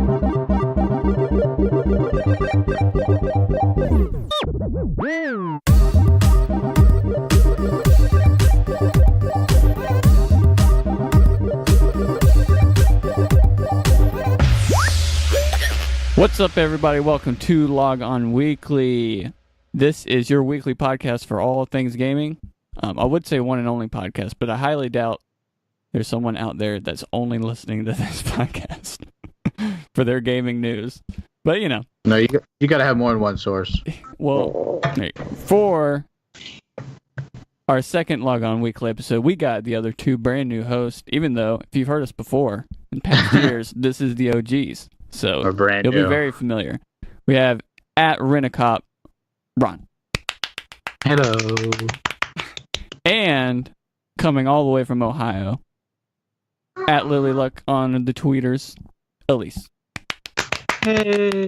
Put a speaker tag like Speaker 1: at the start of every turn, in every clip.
Speaker 1: What's up, everybody? Welcome to Log On Weekly. This is your weekly podcast for all things gaming. I would say one and only podcast, but I highly doubt there's someone out there that's only listening to this podcast for their gaming news. But, you know.
Speaker 2: No, you got to have more than one source.
Speaker 1: Well, for our second Log On Weekly episode, we got the other two brand new hosts, even though, if you've heard us before in past years, this is the OGs. So you'll be very familiar. We have at Renacop, Ron.
Speaker 2: Hello.
Speaker 1: And coming all the way from Ohio, at Lily Luck on the tweeters, Elyse.
Speaker 2: Hey.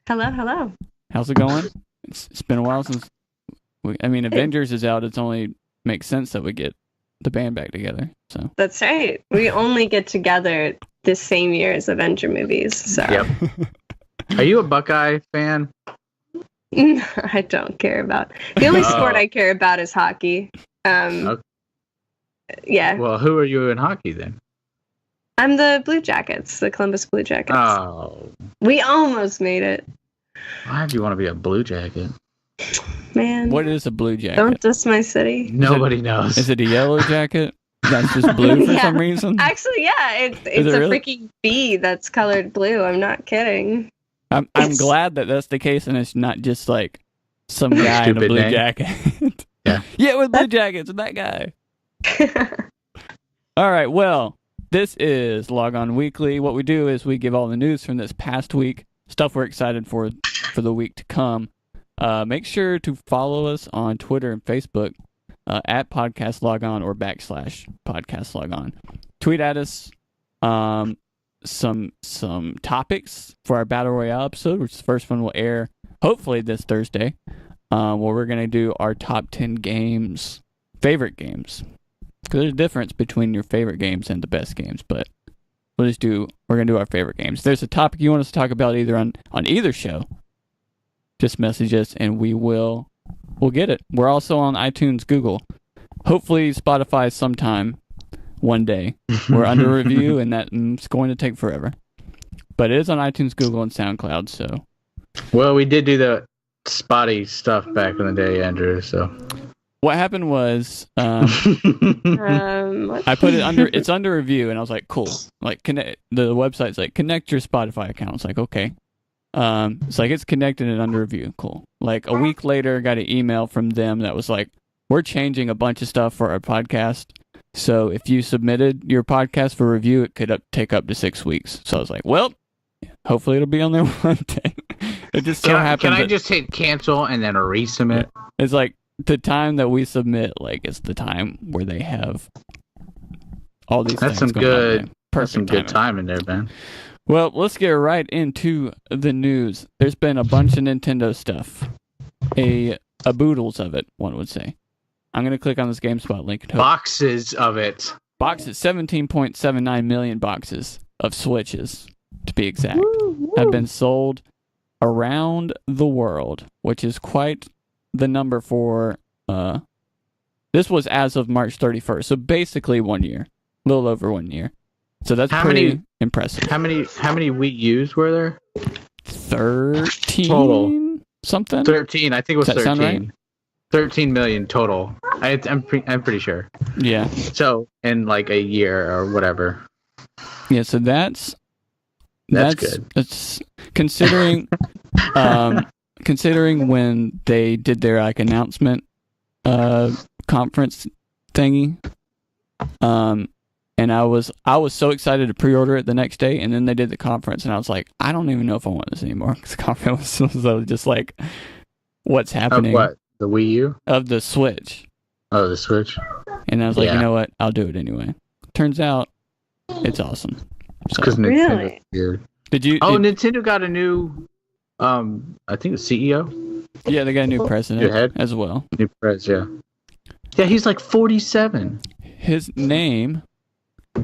Speaker 3: Hello.
Speaker 1: How's it going? It's been a while since Avengers is out. It's only makes sense that we get the band back together. So
Speaker 3: that's right. We only get together the same year as Avenger movies. So.
Speaker 2: Yep. Are you a Buckeye fan?
Speaker 3: I don't care about. The only sport I care about is hockey.
Speaker 2: Okay.
Speaker 3: Yeah.
Speaker 2: Well, who are you in hockey then?
Speaker 3: I'm the Blue Jackets, the Columbus Blue Jackets.
Speaker 2: Oh.
Speaker 3: We almost made it.
Speaker 2: Why do you want to be a Blue Jacket?
Speaker 3: Man.
Speaker 1: What is a Blue Jacket?
Speaker 3: Don't diss my city.
Speaker 2: Nobody knows.
Speaker 1: Is it a yellow jacket? That's just blue for some reason?
Speaker 3: Actually, yeah. It's a really? Freaking bee that's colored blue. I'm not kidding.
Speaker 1: I'm glad that that's the case and it's not just like some guy in a blue jacket. Yeah, with Blue Jackets and that guy. All right, well, this is Log On Weekly. What we do is we give all the news from this past week, stuff we're excited for the week to come. Make sure to follow us on Twitter and Facebook at Podcast Log On or / Podcast Log On. Tweet at us some topics for our Battle Royale episode, which the first one will air hopefully this Thursday, where we're going to do our top 10 games, favorite games. Because there's a difference between your favorite games and the best games, but we're going to do our favorite games. If there's a topic you want us to talk about either on either show, just message us and we'll get it. We're also on iTunes, Google, hopefully Spotify sometime one day. We're under review and that's going to take forever. But it is on iTunes, Google, and SoundCloud, so. Well,
Speaker 2: we did do the spotty stuff back in the day, Andrew, so.
Speaker 1: What happened was, I put it it's under review, and I was like, cool. Like, the website's like, connect your Spotify account. It's like, okay. It's like, it's connected and under review. Cool. Like, a week later, got an email from them that was like, we're changing a bunch of stuff for our podcast. So if you submitted your podcast for review, it could take up to 6 weeks. So I was like, well, hopefully it'll be on there one day. It just so happened.
Speaker 2: Can I just hit cancel and then resubmit?
Speaker 1: It's like the time that we submit, like, it's the time where they have all these things going on.
Speaker 2: That's some good time in there, man.
Speaker 1: Well, let's get right into the news. There's been a bunch of Nintendo stuff. A boodles of it, one would say. I'm going to click on this GameSpot link.
Speaker 2: Boxes of it.
Speaker 1: Boxes, 17.79 million boxes of Switches, to be exact, have been sold around the world, which is quite the number for, this was as of March 31st, so basically 1 year, a little over 1 year. So that's pretty impressive.
Speaker 2: How many Wii U's were there?
Speaker 1: 13
Speaker 2: total.
Speaker 1: Something?
Speaker 2: 13, I think it was 13.
Speaker 1: Sound right?
Speaker 2: 13 million total. I'm pretty sure.
Speaker 1: Yeah.
Speaker 2: So in like a year or whatever.
Speaker 1: Yeah, so that's
Speaker 2: good.
Speaker 1: That's considering considering when they did their like announcement conference thingy. And I was so excited to pre-order it the next day, and then they did the conference, and I was like, I don't even know if I want this anymore, because the conference was just like, what's happening?
Speaker 2: Of what? The Wii U?
Speaker 1: Of the Switch.
Speaker 2: Oh, the Switch.
Speaker 1: And I was like, you know what? I'll do it anyway. Turns out, it's awesome.
Speaker 2: Because Nintendo's weird. Nintendo got a new, I think the CEO?
Speaker 1: Yeah, they got a new president as well.
Speaker 2: New president, yeah. Yeah, he's like 47.
Speaker 1: His name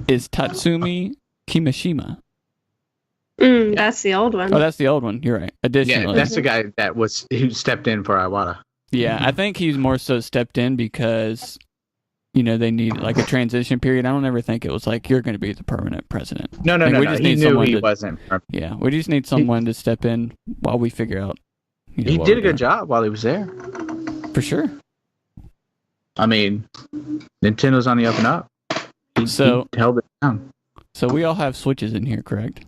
Speaker 1: is Tatsumi Kimishima.
Speaker 3: That's the old one.
Speaker 1: Oh, that's the old one. You're right. Additionally,
Speaker 2: yeah, that's the guy who stepped in for Iwata.
Speaker 1: Yeah, I think he's more so stepped in because, they need like a transition period. I don't ever think it was like you're going to be the permanent president.
Speaker 2: No.
Speaker 1: We just need
Speaker 2: someone he wasn't.
Speaker 1: Yeah, we just need someone to step in while we figure out.
Speaker 2: He did a good job while he was there.
Speaker 1: For sure.
Speaker 2: I mean, Nintendo's on the up and up. He held it down.
Speaker 1: So we all have Switches in here, correct?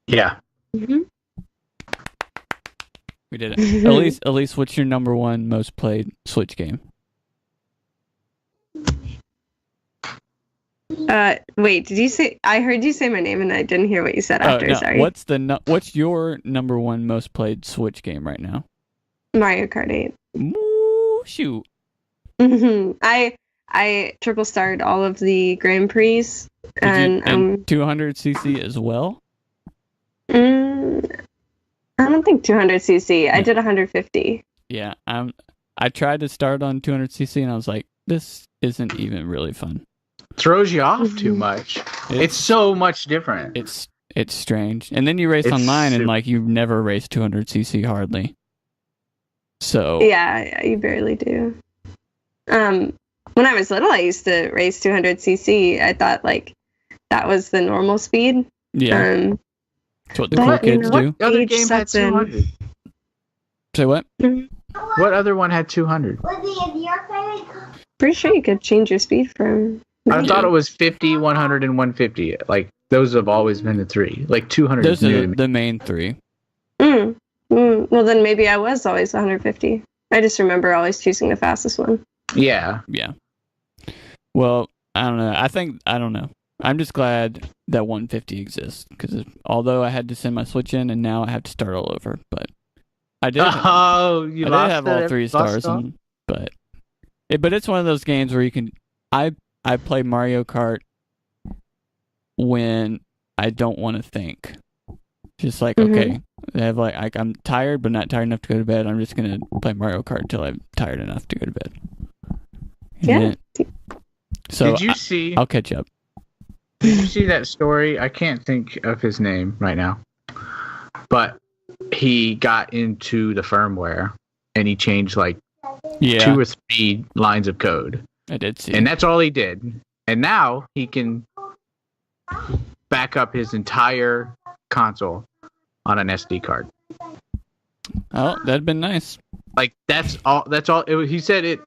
Speaker 2: Yeah.
Speaker 3: Mm-hmm.
Speaker 1: We did it. Elyse, what's your number one most played Switch game?
Speaker 3: Wait, did you say? I heard you say my name and I didn't hear what you said after.
Speaker 1: No.
Speaker 3: Sorry.
Speaker 1: What's your number one most played Switch game right now?
Speaker 3: Mario Kart 8.
Speaker 1: Ooh, shoot.
Speaker 3: Mm-hmm. I triple starred all of the Grand Prix and
Speaker 1: 200cc as well.
Speaker 3: I don't think 200cc. Yeah. I did 150.
Speaker 1: Yeah, I tried to start on 200cc and I was like, this isn't even really fun.
Speaker 2: Throws you off too much. It's so much different.
Speaker 1: It's strange. And then you race online and like you've never raced 200cc hardly. So
Speaker 3: yeah, you barely do. When I was little, I used to race 200cc. I thought like that was the normal speed.
Speaker 1: Yeah. That's what the cool kids do.
Speaker 2: What other game had 200?
Speaker 1: Say what?
Speaker 2: What other one had 200?
Speaker 3: Pretty sure you could change your speed from...
Speaker 2: I thought it was 50, 100, and 150. Like, those have always been the three. Like, 200
Speaker 1: Those are the main three.
Speaker 3: Well, then maybe I was always 150. I just remember always choosing the fastest one.
Speaker 2: Yeah.
Speaker 1: Yeah. Well, I don't know. I don't know. I'm just glad that 150 exists because although I had to send my Switch in and now I have to start all over, but I did.
Speaker 2: Oh, you
Speaker 1: I
Speaker 2: lost
Speaker 1: did have all 3 stars, but it's one of those games where you can. I play Mario Kart when I don't want to think. Just like okay, I have like I'm tired but not tired enough to go to bed. I'm just gonna play Mario Kart until I'm tired enough to go to bed.
Speaker 3: Yeah.
Speaker 1: So
Speaker 2: did you see?
Speaker 1: I'll catch up.
Speaker 2: Did you see that story? I can't think of his name right now. But he got into the firmware and he changed like 2 or 3 lines of code.
Speaker 1: I did see.
Speaker 2: And that's all he did. And now he can back up his entire console on an SD card.
Speaker 1: Oh, that'd been nice.
Speaker 2: Like that's all. He said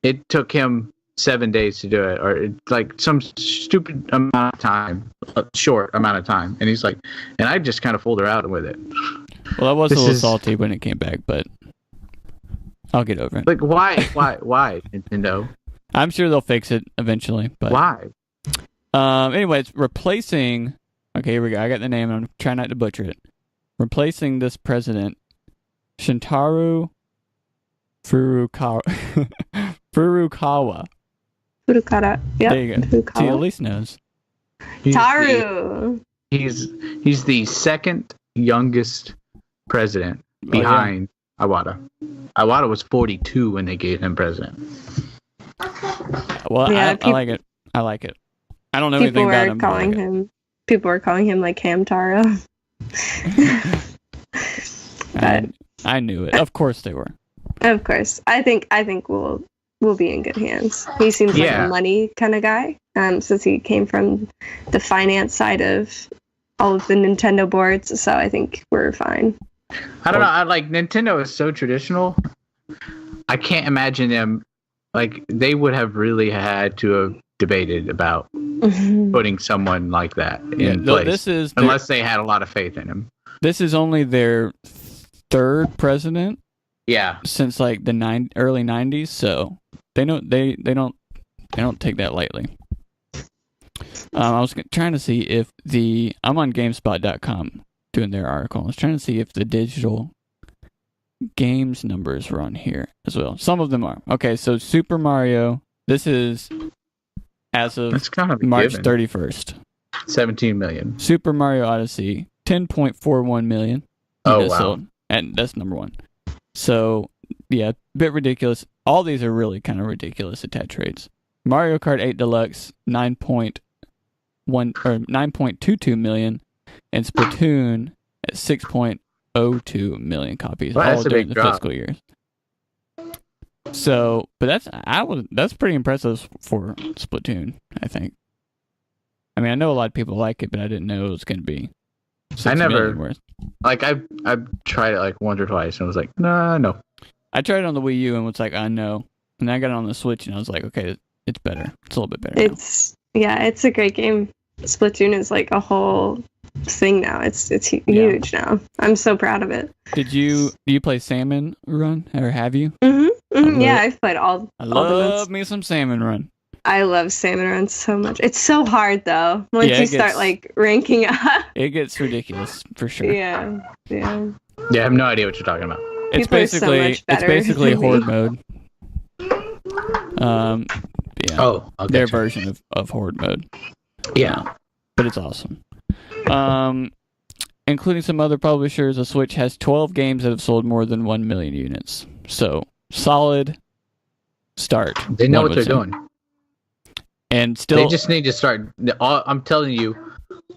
Speaker 2: it took him 7 days to do it, or like some stupid amount of time, a short amount of time. And he's like, and I just kind of fooled her out with it.
Speaker 1: Well, I was a little salty when it came back, but I'll get over it.
Speaker 2: Like, why, Nintendo?
Speaker 1: I'm sure they'll fix it eventually, but
Speaker 2: why?
Speaker 1: Anyways, replacing. Okay, here we go. I got the name. I'm trying not to butcher it. Replacing this president, Shintaro Furukawa. Furukara.
Speaker 3: Yep.
Speaker 1: There you go.
Speaker 3: Furukawa.
Speaker 1: See, Elyse knows.
Speaker 3: Taru.
Speaker 2: He's the second youngest president behind Iwata. Iwata was 42 when they gave him president.
Speaker 1: Well, yeah, I like it. I like it. I don't know anything about him.
Speaker 3: People were calling him like Hamtaro.
Speaker 1: I knew it. Of course they were.
Speaker 3: Of course. I think we'll be in good hands. He seems like a money kind of guy. Since he came from the finance side of all of the Nintendo boards, so I think we're fine.
Speaker 2: I don't know. I like Nintendo is so traditional. I can't imagine them like they would have really had to have debated about putting someone like that in place. Unless they had a lot of faith in him. This
Speaker 1: is only their 3rd president.
Speaker 2: Yeah.
Speaker 1: Since like the early 90s, so they don't take that lightly. I was trying to see if I'm on GameSpot.com doing their article. I was trying to see if the digital games numbers were on here as well. Some of them are. Okay, so Super Mario, this is as of March 31st.
Speaker 2: 17 million.
Speaker 1: Super Mario Odyssey, 10.41 million.
Speaker 2: Oh, wow.
Speaker 1: Sold, and that's number 1. So, yeah, a bit ridiculous. All these are really kind of ridiculous attach rates. Mario Kart 8 Deluxe, 9.22 million. and Splatoon at 6.02 million copies, all during the fiscal years. So, but that's pretty impressive for Splatoon, I think. I mean, I know a lot of people like it, but I didn't know it was going to be.
Speaker 2: I never like I've tried it like once or twice and I was like, no.
Speaker 1: I tried it on the Wii U and was like, no. And then I got it on the Switch and I was like, okay, it's better. It's a little bit better.
Speaker 3: It's a great game. Splatoon is like a whole thing now. It's huge now. I'm so proud of it.
Speaker 1: Do you play Salmon Run or have you?
Speaker 3: Yeah, I've played all.
Speaker 1: I love me some Salmon Run.
Speaker 3: I love Salmon Run so much. It's so hard though. Once you start like ranking up,
Speaker 1: it gets ridiculous for sure.
Speaker 3: Yeah.
Speaker 2: Yeah, I have no idea what you're talking about.
Speaker 1: It's basically horde mode. Yeah. Their version of horde mode.
Speaker 2: Yeah.
Speaker 1: But it's awesome. Including some other publishers, the Switch has 12 games that have sold more than 1 million units. So, solid start.
Speaker 2: They know what they're doing.
Speaker 1: And still,
Speaker 2: they just need to start. I'm telling you,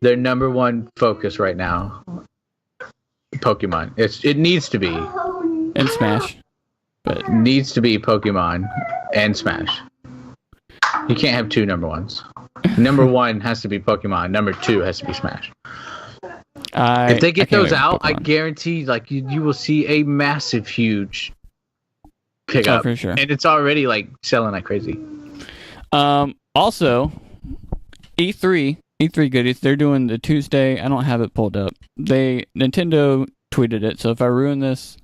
Speaker 2: their number one focus right now, Pokemon. It needs to be.
Speaker 1: And Smash. But
Speaker 2: it needs to be Pokemon and Smash. You can't have two number ones. Number one has to be Pokemon. Number two has to be Smash. If they get those out, I guarantee, like you will see a massive, huge pickup.
Speaker 1: For sure.
Speaker 2: And it's already like selling like crazy.
Speaker 1: Also, E3 goodies. They're doing the Tuesday. I don't have it pulled up. Nintendo tweeted it. So if I ruin this,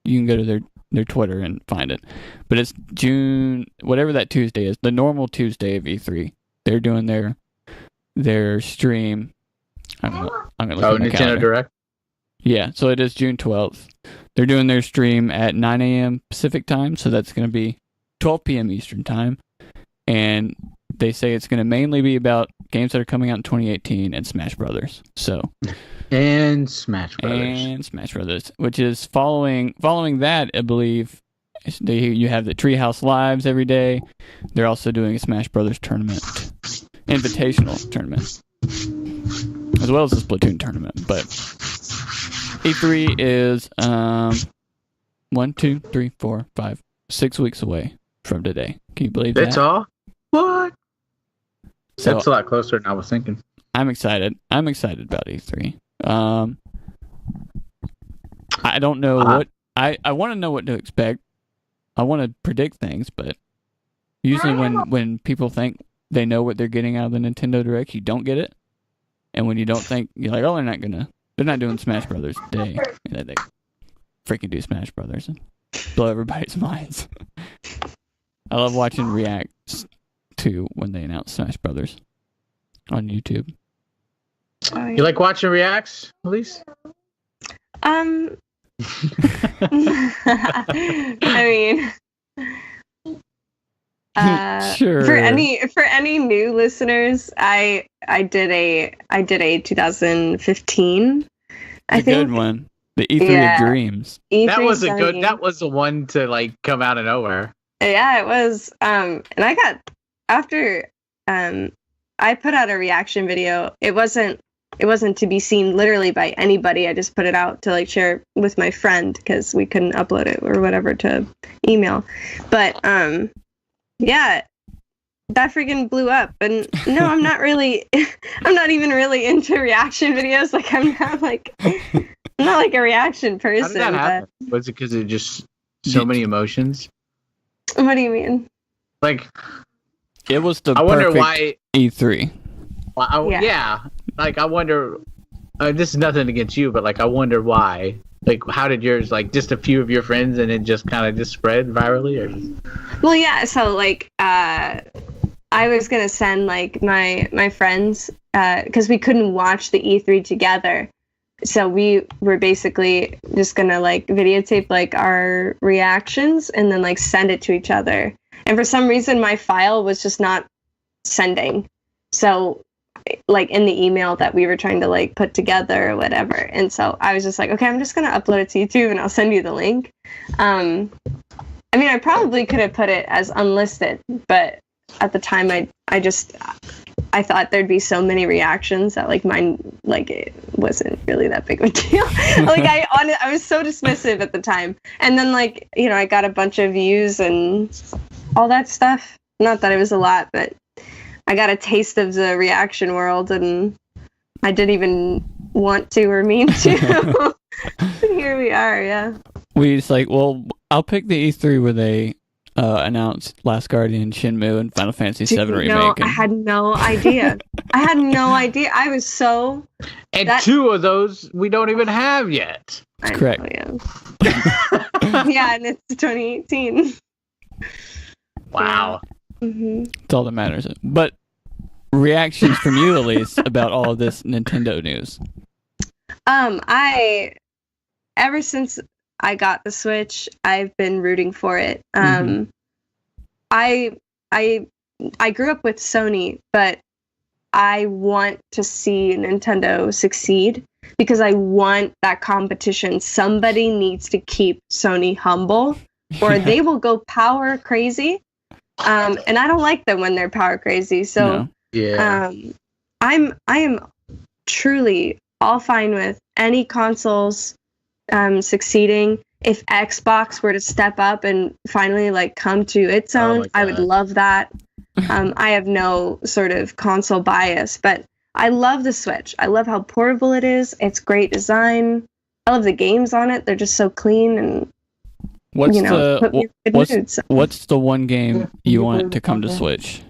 Speaker 1: you can go to their Twitter and find it. But it's June, whatever that Tuesday is, the normal Tuesday of E3. They're doing their stream. I'm gonna look at the
Speaker 2: Nintendo
Speaker 1: calendar.
Speaker 2: Direct?
Speaker 1: Yeah, so it is June 12th. They're doing their stream at 9 a.m. Pacific time, so that's going to be 12 p.m. Eastern time. And they say it's going to mainly be about games that are coming out in 2018 and Smash Brothers.
Speaker 2: And Smash Brothers,
Speaker 1: which is following that, I believe. You have the Treehouse Lives every day. They're also doing a Smash Brothers tournament, invitational tournament, as well as the Splatoon tournament. But E3 is 1, 2, 3, 4, 5, 6 weeks away from today. Can you believe that?
Speaker 2: That's all? What?
Speaker 1: So,
Speaker 2: that's a lot closer than I was thinking.
Speaker 1: I'm excited. I'm excited about E3. I don't know what I want to know what to expect. I want to predict things, but usually when people think they know what they're getting out of the Nintendo Direct, you don't get it. And when you don't think, you're like, oh, they're not doing Smash Brothers today. And they freaking do Smash Brothers and blow everybody's minds. I love watching reacts to when they announce Smash Brothers on YouTube.
Speaker 3: Oh, yeah.
Speaker 2: You like watching reacts, Elyse?
Speaker 3: I mean,
Speaker 1: sure.
Speaker 3: For any new listeners, I did a 2015. I think
Speaker 1: good one. The E3 of Dreams.
Speaker 3: E3
Speaker 2: that was that was the one to like come out of nowhere.
Speaker 3: Yeah, it was. And I got after I put out a reaction video. It wasn't to be seen literally by anybody. I just put it out to like share with my friend because we couldn't upload it or whatever to email. But yeah, that freaking blew up. And no, I'm not even really into reaction videos. Like I'm not like a reaction person.
Speaker 2: How did that happen? Was it because it just so many emotions?
Speaker 3: What do you mean?
Speaker 2: Like
Speaker 1: it was the
Speaker 2: I wonder why
Speaker 1: E3.
Speaker 2: Yeah. Like I wonder. This is nothing against you, but like I wonder why. Like, how did yours? Like, just a few of your friends, and it just kind of just spread virally, or?
Speaker 3: Well, yeah. So like, I was gonna send like my friends because we couldn't watch the E3 together, so we were basically just gonna like videotape like our reactions and then like send it to each other. And for some reason, my file was just not sending. So like in the email that we were trying to like put together or whatever. And so I was just like, okay, I'm just going to upload it to YouTube and I'll send you the link. I mean, I probably could have put it as unlisted, but at the time I just I thought there'd be so many reactions that like mine, like it wasn't really that big of a deal. Like I was so dismissive at the time, and then like I got a bunch of views and all that stuff. Not that it was a lot, but I got a taste of the reaction world, and I didn't even want to or mean to. Here we are, yeah.
Speaker 1: We just like, well, I'll pick the E3 where they announced Last Guardian, Shenmue, and Final Fantasy VII Remake.
Speaker 3: No, I had no idea. I was so...
Speaker 2: And two of those we don't even have yet.
Speaker 1: That's correct.
Speaker 3: Yeah, and it's 2018.
Speaker 2: Wow.
Speaker 3: Yeah. Mm-hmm.
Speaker 1: That's all that matters. But reactions from you, Elyse, about all of this Nintendo news.
Speaker 3: Ever since I got the Switch, I've been rooting for it. I grew up with Sony, but I want to see Nintendo succeed because I want that competition. Somebody needs to keep Sony humble, or they will go power crazy. And I don't like them when they're power crazy. So
Speaker 2: yeah,
Speaker 3: I am truly all fine with any consoles succeeding. If Xbox were to step up and finally like come to its own, I would love that. I have no sort of console bias, but I love the Switch. I love how portable it is. It's great design. I love the games on it. They're just so clean and
Speaker 1: what's
Speaker 3: what's
Speaker 1: the one game you want to come to Switch?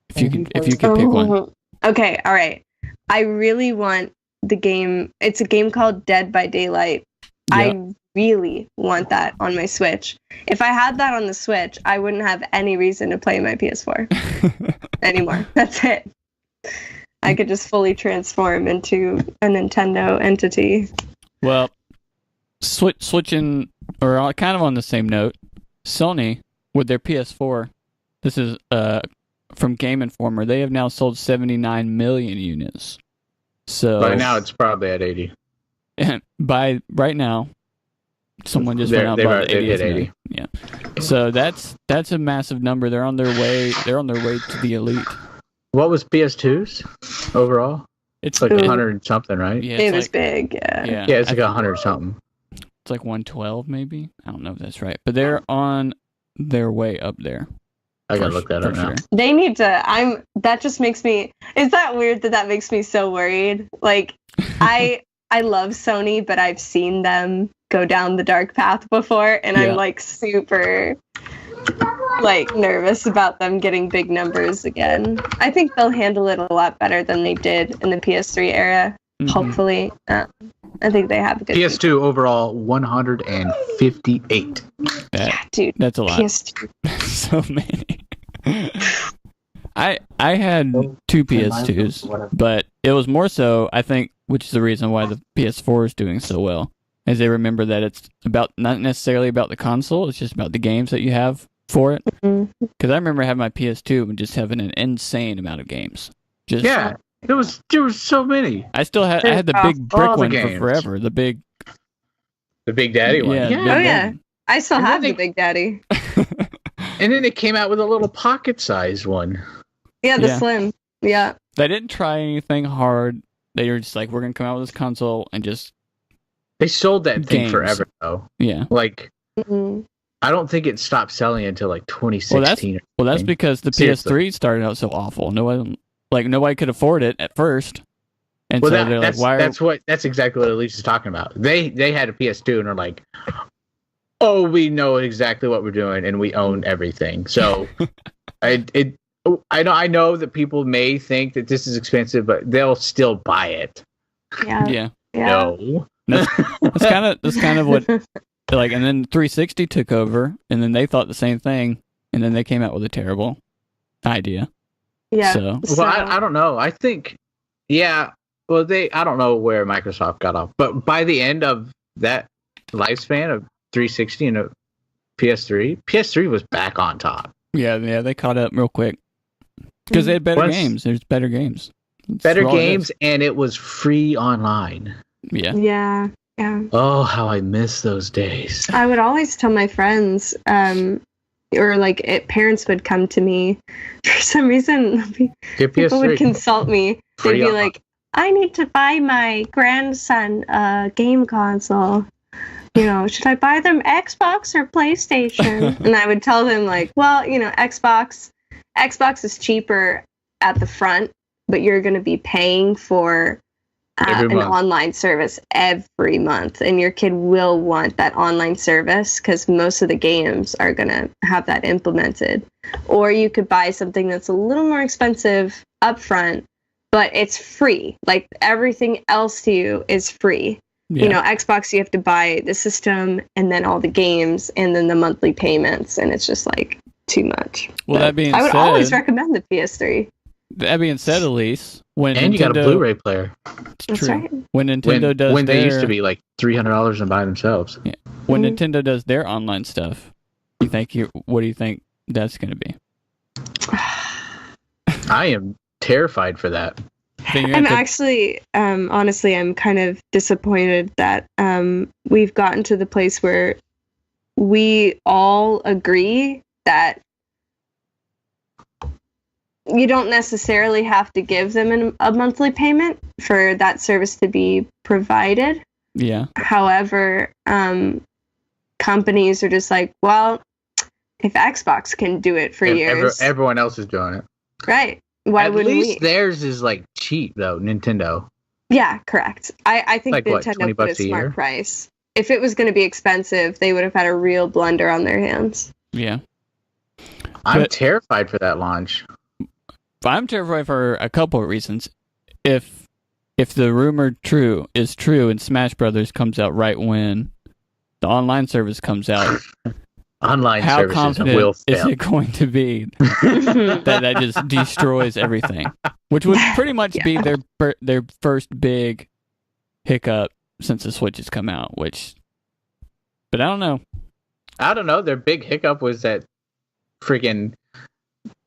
Speaker 1: If you could pick one.
Speaker 3: Okay, all right. I really want the game. It's a game called Dead by Daylight. Yeah. I really want that on my Switch. If I had that on the Switch, I wouldn't have any reason to play my PS4 anymore. That's it. I could just fully transform into a Nintendo entity.
Speaker 1: Well, switching, or kind of on the same note, Sony, with their PS4, this is from Game Informer, they have now sold 79 million units. So
Speaker 2: by now it's probably at 80.
Speaker 1: And by right now, someone just went out and bought 80. Yeah. So that's a massive number. They're on their way to the elite.
Speaker 2: What was PS2's overall? It's like 100 something, right?
Speaker 1: Yeah,
Speaker 3: it was big, yeah.
Speaker 2: Yeah, it's like 100 something.
Speaker 1: It's like 112 maybe. I don't know if that's right. But they're on their way up there.
Speaker 2: I gotta look that up now.
Speaker 3: They need to. That just makes me. Is that weird that makes me so worried? Like, I love Sony, but I've seen them go down the dark path before, and I'm like super like nervous about them getting big numbers again. I think they'll handle it a lot better than they did in the PS3 era. Mm-hmm. Hopefully, I think they have a good.
Speaker 2: PS2 team. Overall 158.
Speaker 3: Yeah, dude,
Speaker 1: that's a lot.
Speaker 3: PS2.
Speaker 1: So many. I had two PS2s, but it was more so, I think, which is the reason why the PS4 is doing so well, is they remember that it's about not necessarily about the console, it's just about the games that you have for it. Because I remember having my PS2 and just having an insane amount of games.
Speaker 2: There was so many.
Speaker 1: I had the big brick one for forever. The big
Speaker 2: daddy one.
Speaker 3: Yeah. I still have the Big Daddy.
Speaker 2: And then they came out with a little pocket-sized one.
Speaker 3: Yeah, the Slim. Yeah.
Speaker 1: They didn't try anything hard. They were just like, we're going to come out with this console and just...
Speaker 2: They sold that thing forever, though.
Speaker 1: Yeah.
Speaker 2: Like, I don't think it stopped selling until like 2016.
Speaker 1: Well, that's because the PS3 started out so awful. Nobody could afford it at first. And so they're like, why
Speaker 2: that's exactly what Elyse is talking about. They had a PS2 and they're like, oh, we know exactly what we're doing and we own everything. So I know that people may think that this is expensive, but they'll still buy it.
Speaker 1: Yeah.
Speaker 2: No.
Speaker 1: That's kind of what, like, and then 360 took over, and then they thought the same thing, and then they came out with a terrible idea.
Speaker 3: Yeah.
Speaker 1: So.
Speaker 2: Well, I don't know. I think, I don't know where Microsoft got off, but by the end of that lifespan of 360 and a PS3 was back on top.
Speaker 1: Yeah, they caught up real quick because they had better games. There's better games.
Speaker 2: Better games, and it was free online.
Speaker 3: Yeah.
Speaker 2: Oh, how I miss those days.
Speaker 3: I would always tell my friends, or like parents would come to me for some reason. People would consult me. They'd be like, I need to buy my grandson a game console. Should I buy them Xbox or PlayStation? And I would tell them like, well, Xbox is cheaper at the front, but you're going to be paying for an online service every month, and your kid will want that online service because most of the games are going to have that implemented. Or you could buy something that's a little more expensive up front, but it's free. Like everything else to you is free. Yeah. Xbox, you have to buy the system and then all the games and then the monthly payments, and it's just like too much.
Speaker 1: Well, that being
Speaker 3: I would
Speaker 1: said,
Speaker 3: always recommend the PS3.
Speaker 1: That being said, Elyse, when
Speaker 2: and
Speaker 1: Nintendo,
Speaker 2: you got a Blu-ray player.
Speaker 3: That's
Speaker 1: true.
Speaker 3: Right.
Speaker 1: When Nintendo does
Speaker 2: when
Speaker 1: their,
Speaker 2: they used to be like $300 and buy themselves.
Speaker 1: Yeah. When Nintendo does their online stuff, what do you think that's going to be?
Speaker 2: I am terrified for that.
Speaker 3: I'm actually, honestly, I'm kind of disappointed that we've gotten to the place where we all agree that you don't necessarily have to give them a monthly payment for that service to be provided.
Speaker 1: Yeah.
Speaker 3: However, companies are just like, well, if Xbox can do it for years,
Speaker 2: everyone else is doing it.
Speaker 3: Right. Why wouldn't we?
Speaker 2: At least theirs is like cheap though, Nintendo.
Speaker 3: Yeah, correct. I think
Speaker 2: like
Speaker 3: Nintendo
Speaker 2: what,
Speaker 3: put a smart price. If it was going to be expensive, they would have had a real blunder on their hands.
Speaker 1: Yeah.
Speaker 2: I'm terrified for that launch.
Speaker 1: I'm terrified for a couple of reasons. If the rumor is true and Smash Brothers comes out right when the online service comes out, how confident is it going to be that just destroys everything? Which would pretty much be their first big hiccup since the Switch has come out. But I don't know.
Speaker 2: Their big hiccup was that freaking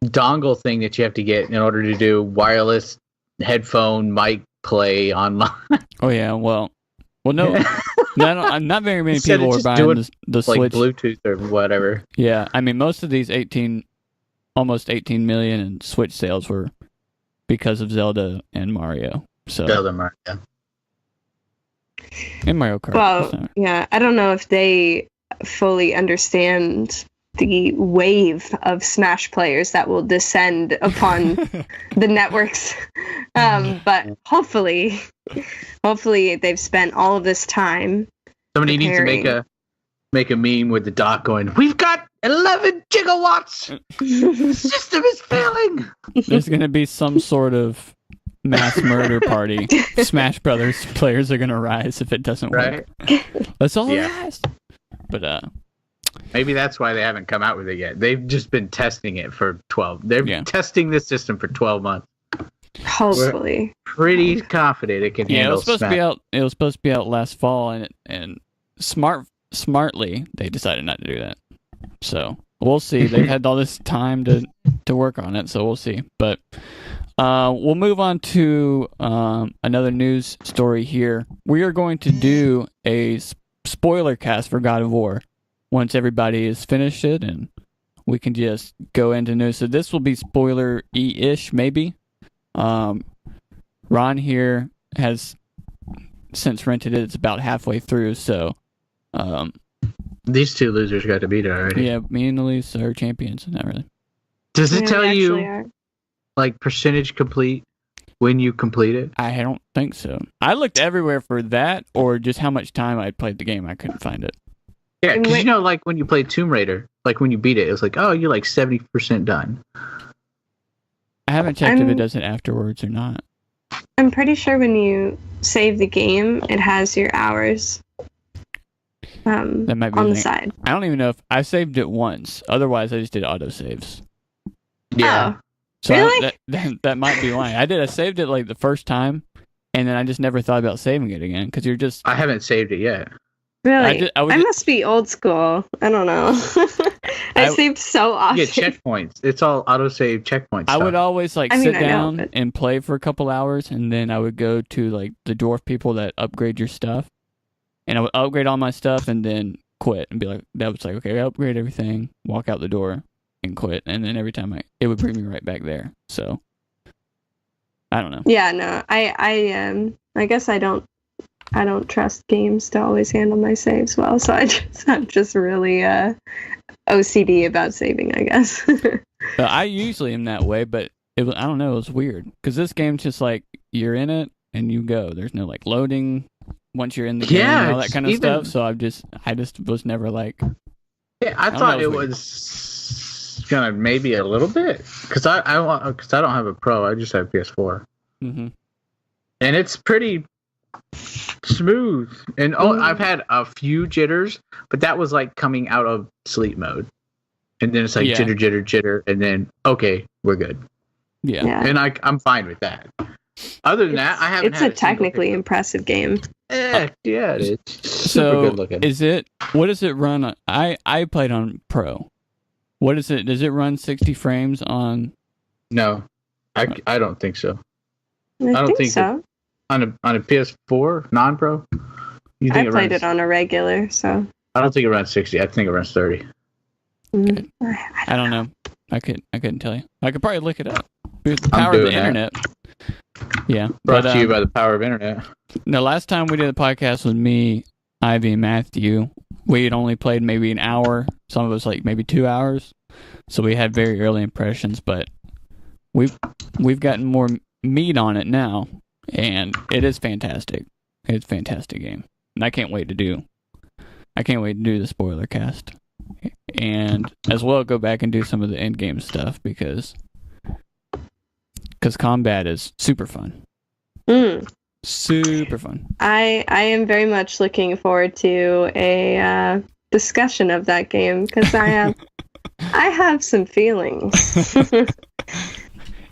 Speaker 2: dongle thing that you have to get in order to do wireless headphone mic play online.
Speaker 1: Oh yeah, well, no. Not very many people are buying the Switch.
Speaker 2: Like Bluetooth or whatever.
Speaker 1: Yeah, I mean, most of these almost 18 million in Switch sales were because of Zelda and Mario.
Speaker 2: Zelda, Mario.
Speaker 1: And Mario Kart.
Speaker 3: Well, yeah, I don't know if they fully understand the wave of Smash players that will descend upon the networks. But hopefully they've spent all of this time.
Speaker 2: Somebody needs to make a meme with the doc going, "We've got 11 gigawatts! The system is failing!"
Speaker 1: There's going to be some sort of mass murder party. Smash Brothers players are going to rise if it doesn't work. That's all it has. But,
Speaker 2: maybe that's why they haven't come out with it yet. They've just been testing it for 12. They're testing this system for 12 months.
Speaker 3: Hopefully.
Speaker 2: We're pretty confident it can handle
Speaker 1: it was supposed to be out last fall, and smartly they decided not to do that. So we'll see. They've had all this time to work on it, so we'll see. But we'll move on to another news story here. We are going to do a spoiler cast for God of War once everybody has finished it, and we can just go into news. So this will be spoiler-y-ish, maybe. Ron here has since rented it. It's about halfway through, so
Speaker 2: these two losers got to beat it already.
Speaker 1: Yeah, me and Elyse are champions. Not really.
Speaker 2: Does it tell you like percentage complete when you complete it?
Speaker 1: I don't think so. I looked everywhere for that, or just how much time I'd played the game. I couldn't find it.
Speaker 2: Yeah, because like when you played Tomb Raider, like when you beat it, it was like, oh, you're like 70% done.
Speaker 1: I haven't checked if it does it afterwards or not.
Speaker 3: I'm pretty sure when you save the game, it has your hours
Speaker 1: that might be
Speaker 3: on the side.
Speaker 1: I don't even know if I saved it once. Otherwise, I just did autosaves.
Speaker 2: Yeah.
Speaker 3: Oh,
Speaker 1: So
Speaker 3: really?
Speaker 1: that might be why. I saved it like the first time, and then I just never thought about saving it again because you're just.
Speaker 2: I haven't saved it yet.
Speaker 3: Really? I must be old school. I don't know. I saved so often.
Speaker 2: You get checkpoints. It's all autosave checkpoints.
Speaker 1: I would always sit down and play for a couple hours, and then I would go to like the dwarf people that upgrade your stuff, and I would upgrade all my stuff, and then quit and be like, that was like, okay, I upgrade everything, walk out the door, and quit. And then every time it would bring me right back there. So I don't know.
Speaker 3: Yeah, no, I guess I don't trust games to always handle my saves well. So I'm just really OCD about saving, I guess.
Speaker 1: I usually am that way, but I don't know, it was weird because this game's just like you're in it and you go. There's no like loading once you're in the game and all that kind of stuff. So I just was never like.
Speaker 2: Yeah, I thought it was gonna maybe a little bit because I don't have a Pro. I just have PS4,
Speaker 1: mm-hmm.
Speaker 2: and it's pretty smooth. And I've had a few jitters, but that was like coming out of sleep mode, and then it's like jitter, and then okay, we're good.
Speaker 1: Yeah.
Speaker 2: And I'm fine with that. Other than that, I haven't.
Speaker 3: It's a technically impressive game.
Speaker 2: Yeah, it's super good looking.
Speaker 1: What does it run on? I played on Pro. What is it? Does it run 60 frames on?
Speaker 2: No, I don't think so.
Speaker 3: I don't think so.
Speaker 2: On a PS4 non-Pro,
Speaker 3: I played it on a regular, so
Speaker 2: I don't think it runs 60. I think it runs 30.
Speaker 3: I
Speaker 1: don't know. I couldn't tell you. I could probably look it up. The power of the internet. Yeah.
Speaker 2: Brought to you by the power of internet.
Speaker 1: The last time we did the podcast was me, Ivy, and Matthew. We had only played maybe an hour. Some of us like maybe 2 hours. So we had very early impressions, but we've gotten more meat on it now, and it is fantastic. It's a fantastic game, and I can't wait to do the spoiler cast, and as well go back and do some of the end game stuff because combat is super fun. Super fun.
Speaker 3: I am very much looking forward to a discussion of that game because I have some feelings.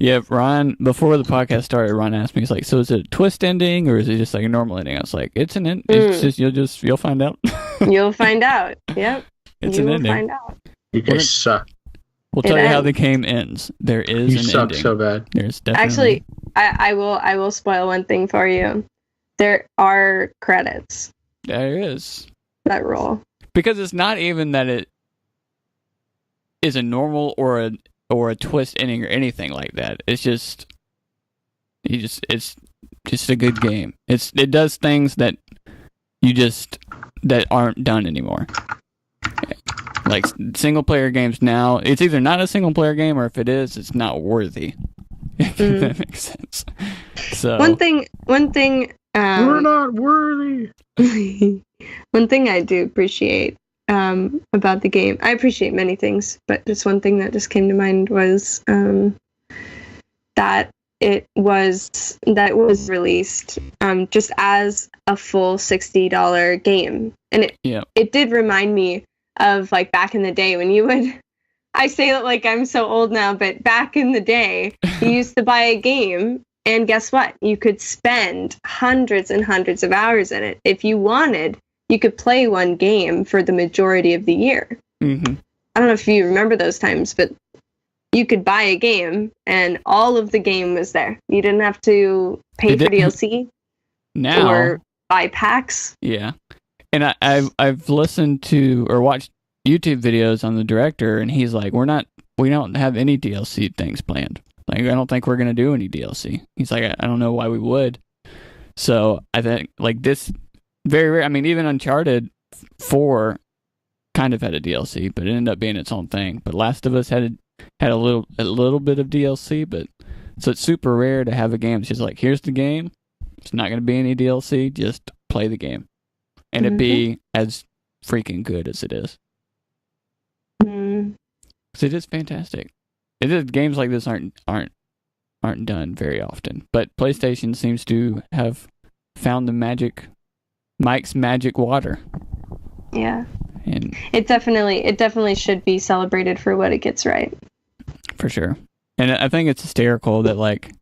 Speaker 1: Yeah, Ron, before the podcast started, Ron asked me, he's like, so is it a twist ending or is it just like a normal ending? I was like, it's an end. It's just, you'll find out.
Speaker 3: You'll find out. Yep.
Speaker 1: It's an ending.
Speaker 3: Find out.
Speaker 2: You guys suck.
Speaker 1: We'll tell you how the game ends. There is an ending.
Speaker 2: You suck so bad.
Speaker 1: There's definitely.
Speaker 3: Actually, I will spoil one thing for you. There are credits.
Speaker 1: There is.
Speaker 3: That roll.
Speaker 1: Because it's not even that it is a normal or a twist ending or anything like that. It's just it's just a good game. It does things that that aren't done anymore. Like single player games now, it's either not a single player game or if it is, it's not worthy. If that makes sense. So
Speaker 3: one thing
Speaker 2: we're not worthy.
Speaker 3: One thing I do appreciate about the game, I appreciate many things, but just one thing that just came to mind was that it was released just as a full $60 game, and it did remind me of like back in the day when you would. I say that like I'm so old now, but back in the day, you used to buy a game, and guess what? You could spend hundreds and hundreds of hours in it. If you wanted, you could play one game for the majority of the year.
Speaker 1: Mm-hmm.
Speaker 3: I don't know if you remember those times, but you could buy a game, and all of the game was there. You didn't have to pay for DLC or buy packs.
Speaker 1: Yeah, and I've listened to or watched YouTube videos on the director, and he's like, we don't have any DLC things planned. Like, I don't think we're gonna do any DLC. He's like, I don't know why we would. So I think like this very rare. I mean, even Uncharted 4 kind of had a DLC, but it ended up being its own thing. But Last of Us had a little bit of DLC, but so it's super rare to have a game that's just like, here's the game. It's not gonna be any DLC. Just play the game, and it be as freaking good as it is. So it is fantastic. It is, games like this aren't done very often, but PlayStation seems to have found the Mike's magic water.
Speaker 3: Yeah,
Speaker 1: and
Speaker 3: it definitely should be celebrated for what it gets right.
Speaker 1: For sure, and I think it's hysterical that like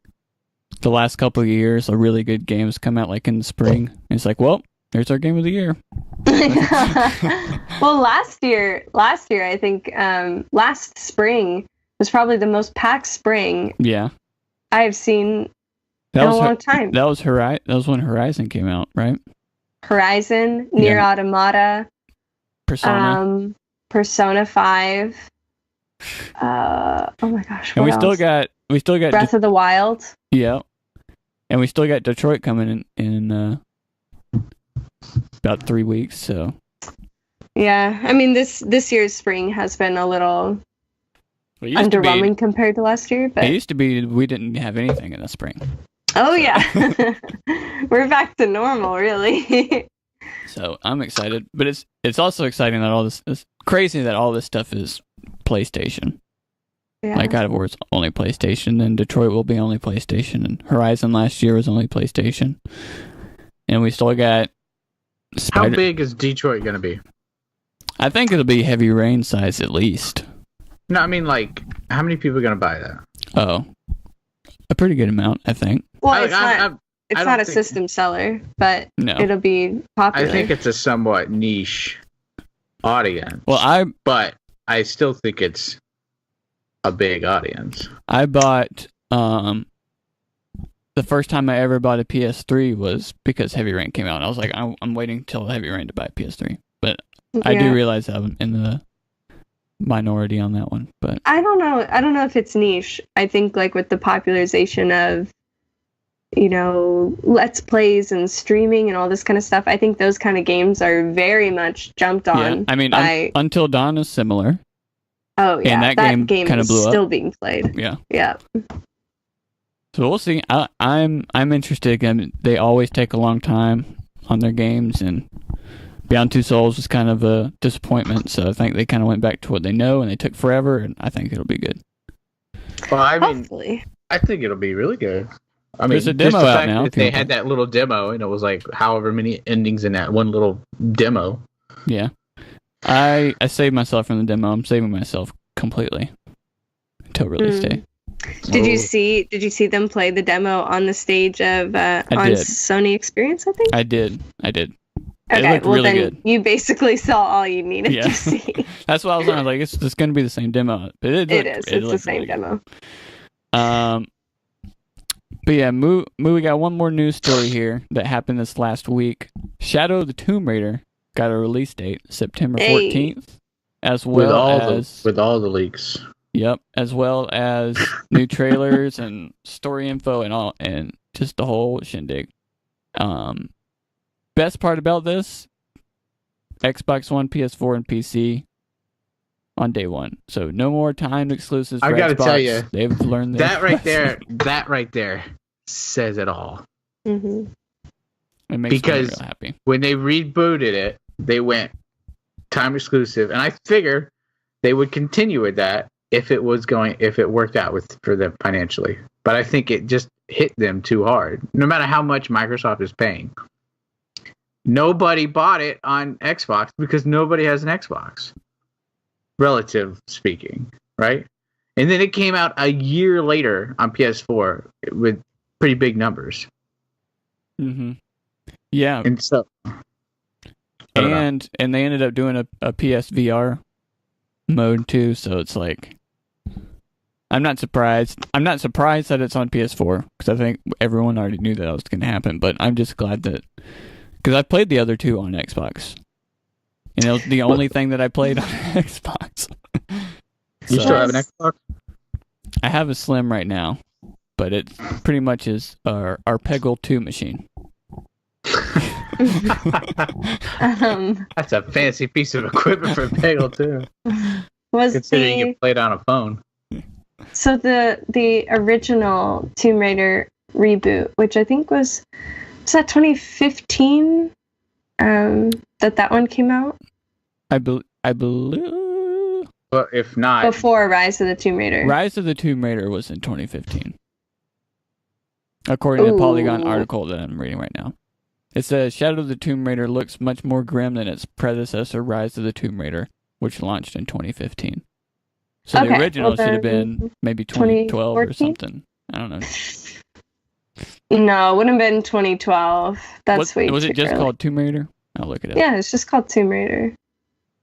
Speaker 1: the last couple of years, a really good games come out like in the spring. And it's like, well, there's our game of the year.
Speaker 3: Well, last year, I think last spring was probably the most packed spring.
Speaker 1: Yeah,
Speaker 3: I've seen in a long time.
Speaker 1: That was when Horizon came out, right?
Speaker 3: Horizon, Nier Automata,
Speaker 1: Persona.
Speaker 3: Persona 5. Oh my gosh!
Speaker 1: And we
Speaker 3: else?
Speaker 1: still got
Speaker 3: Breath of the Wild.
Speaker 1: Yeah, and we still got Detroit coming in about 3 weeks. So
Speaker 3: yeah, I mean this year's spring has been a little underwhelming compared to last year. But
Speaker 1: it used to be we didn't have anything in the spring.
Speaker 3: Oh yeah, we're back to normal, really.
Speaker 1: So I'm excited, but it's also exciting that all this is crazy that all this stuff is PlayStation.
Speaker 3: Yeah.
Speaker 1: Like God of War is only PlayStation, and Detroit will be only PlayStation, and Horizon last year was only PlayStation, and we still got.
Speaker 2: How big is Detroit going to be?
Speaker 1: I think it'll be Heavy Rain size at least.
Speaker 2: No, I mean like how many people are going to buy that?
Speaker 1: Oh, a pretty good amount, I think.
Speaker 3: Well, it's not a system seller, but it'll be popular.
Speaker 2: I think it's a somewhat niche audience.
Speaker 1: Well,
Speaker 2: but I still think it's a big audience.
Speaker 1: I bought the first time I ever bought a PS3 was because Heavy Rain came out. And I was like, I'm waiting till Heavy Rain to buy a PS3. But I do realize I'm in the minority on that one. But
Speaker 3: I don't know if it's niche. I think like with the popularization of Let's Plays and streaming and all this kind of stuff, I think those kind of games are very much jumped on.
Speaker 1: Yeah, I mean, Until Dawn is similar.
Speaker 3: Oh yeah,
Speaker 1: and that game kind of blew up.
Speaker 3: Still being played.
Speaker 1: Yeah.
Speaker 3: Yeah.
Speaker 1: So we'll see. I'm interested again. They always take a long time on their games, and Beyond Two Souls was kind of a disappointment. So I think they kind of went back to what they know, and they took forever. And I think it'll be good.
Speaker 2: Well, I mean,
Speaker 3: hopefully,
Speaker 2: I think it'll be really good. I mean,
Speaker 1: there's a demo out now.
Speaker 2: They had that little demo, and it was like however many endings in that one little demo.
Speaker 1: Yeah, I saved myself from the demo. I'm saving myself completely until release day.
Speaker 3: Did you see them play the demo on the stage of Sony Experience? I think I did.
Speaker 1: Okay,
Speaker 3: well
Speaker 1: really
Speaker 3: then
Speaker 1: good.
Speaker 3: You basically saw all you needed to see.
Speaker 1: That's why I was like, it's just going to be the same demo. But it is.
Speaker 3: It's the same demo.
Speaker 1: But yeah, we got one more news story here that happened this last week. Shadow of the Tomb Raider got a release date, September 14th, as well
Speaker 2: with all the leaks.
Speaker 1: Yep, as well as new trailers and story info and just the whole shindig. Best part about this, Xbox One, PS4, and PC on day one. So no more timed exclusives for
Speaker 2: I gotta
Speaker 1: Xbox.
Speaker 2: tell you,
Speaker 1: they've learned
Speaker 2: that right there says it all.
Speaker 3: Mm-hmm.
Speaker 1: It makes me real happy.
Speaker 2: When they rebooted it, they went time exclusive, and I figure they would continue with that if it worked out for them financially. But I think it just hit them too hard. No matter how much Microsoft is paying, nobody bought it on Xbox because nobody has an Xbox, relative speaking, right? And then it came out a year later on PS4 with pretty big numbers.
Speaker 1: Mm-hmm. Yeah.
Speaker 2: And so,
Speaker 1: and they ended up doing a PSVR mode too, so it's like I'm not surprised that it's on PS4 because I think everyone already knew that was going to happen, but I'm just glad that because I played the other two on Xbox. And it was the only thing that I played on Xbox.
Speaker 2: You still have an Xbox?
Speaker 1: I have a Slim right now, but it pretty much is our Peggle 2 machine.
Speaker 2: That's a fancy piece of equipment for Peggle 2. Considering you played on a phone.
Speaker 3: So the original Tomb Raider reboot, which I think was that 2015 that one came out?
Speaker 1: I believe.
Speaker 2: Well, if not,
Speaker 3: before Rise of the Tomb Raider.
Speaker 1: Rise of the Tomb Raider was in 2015, according to the Polygon article that I'm reading right now. It says Shadow of the Tomb Raider looks much more grim than its predecessor, Rise of the Tomb Raider, which launched in 2015. So the original should have been maybe 2012 or something. I don't know.
Speaker 3: No, it wouldn't have been 2012. That's way
Speaker 1: was
Speaker 3: too
Speaker 1: it just
Speaker 3: early.
Speaker 1: called Tomb Raider? I'll look it up.
Speaker 3: Yeah, it's just called Tomb Raider.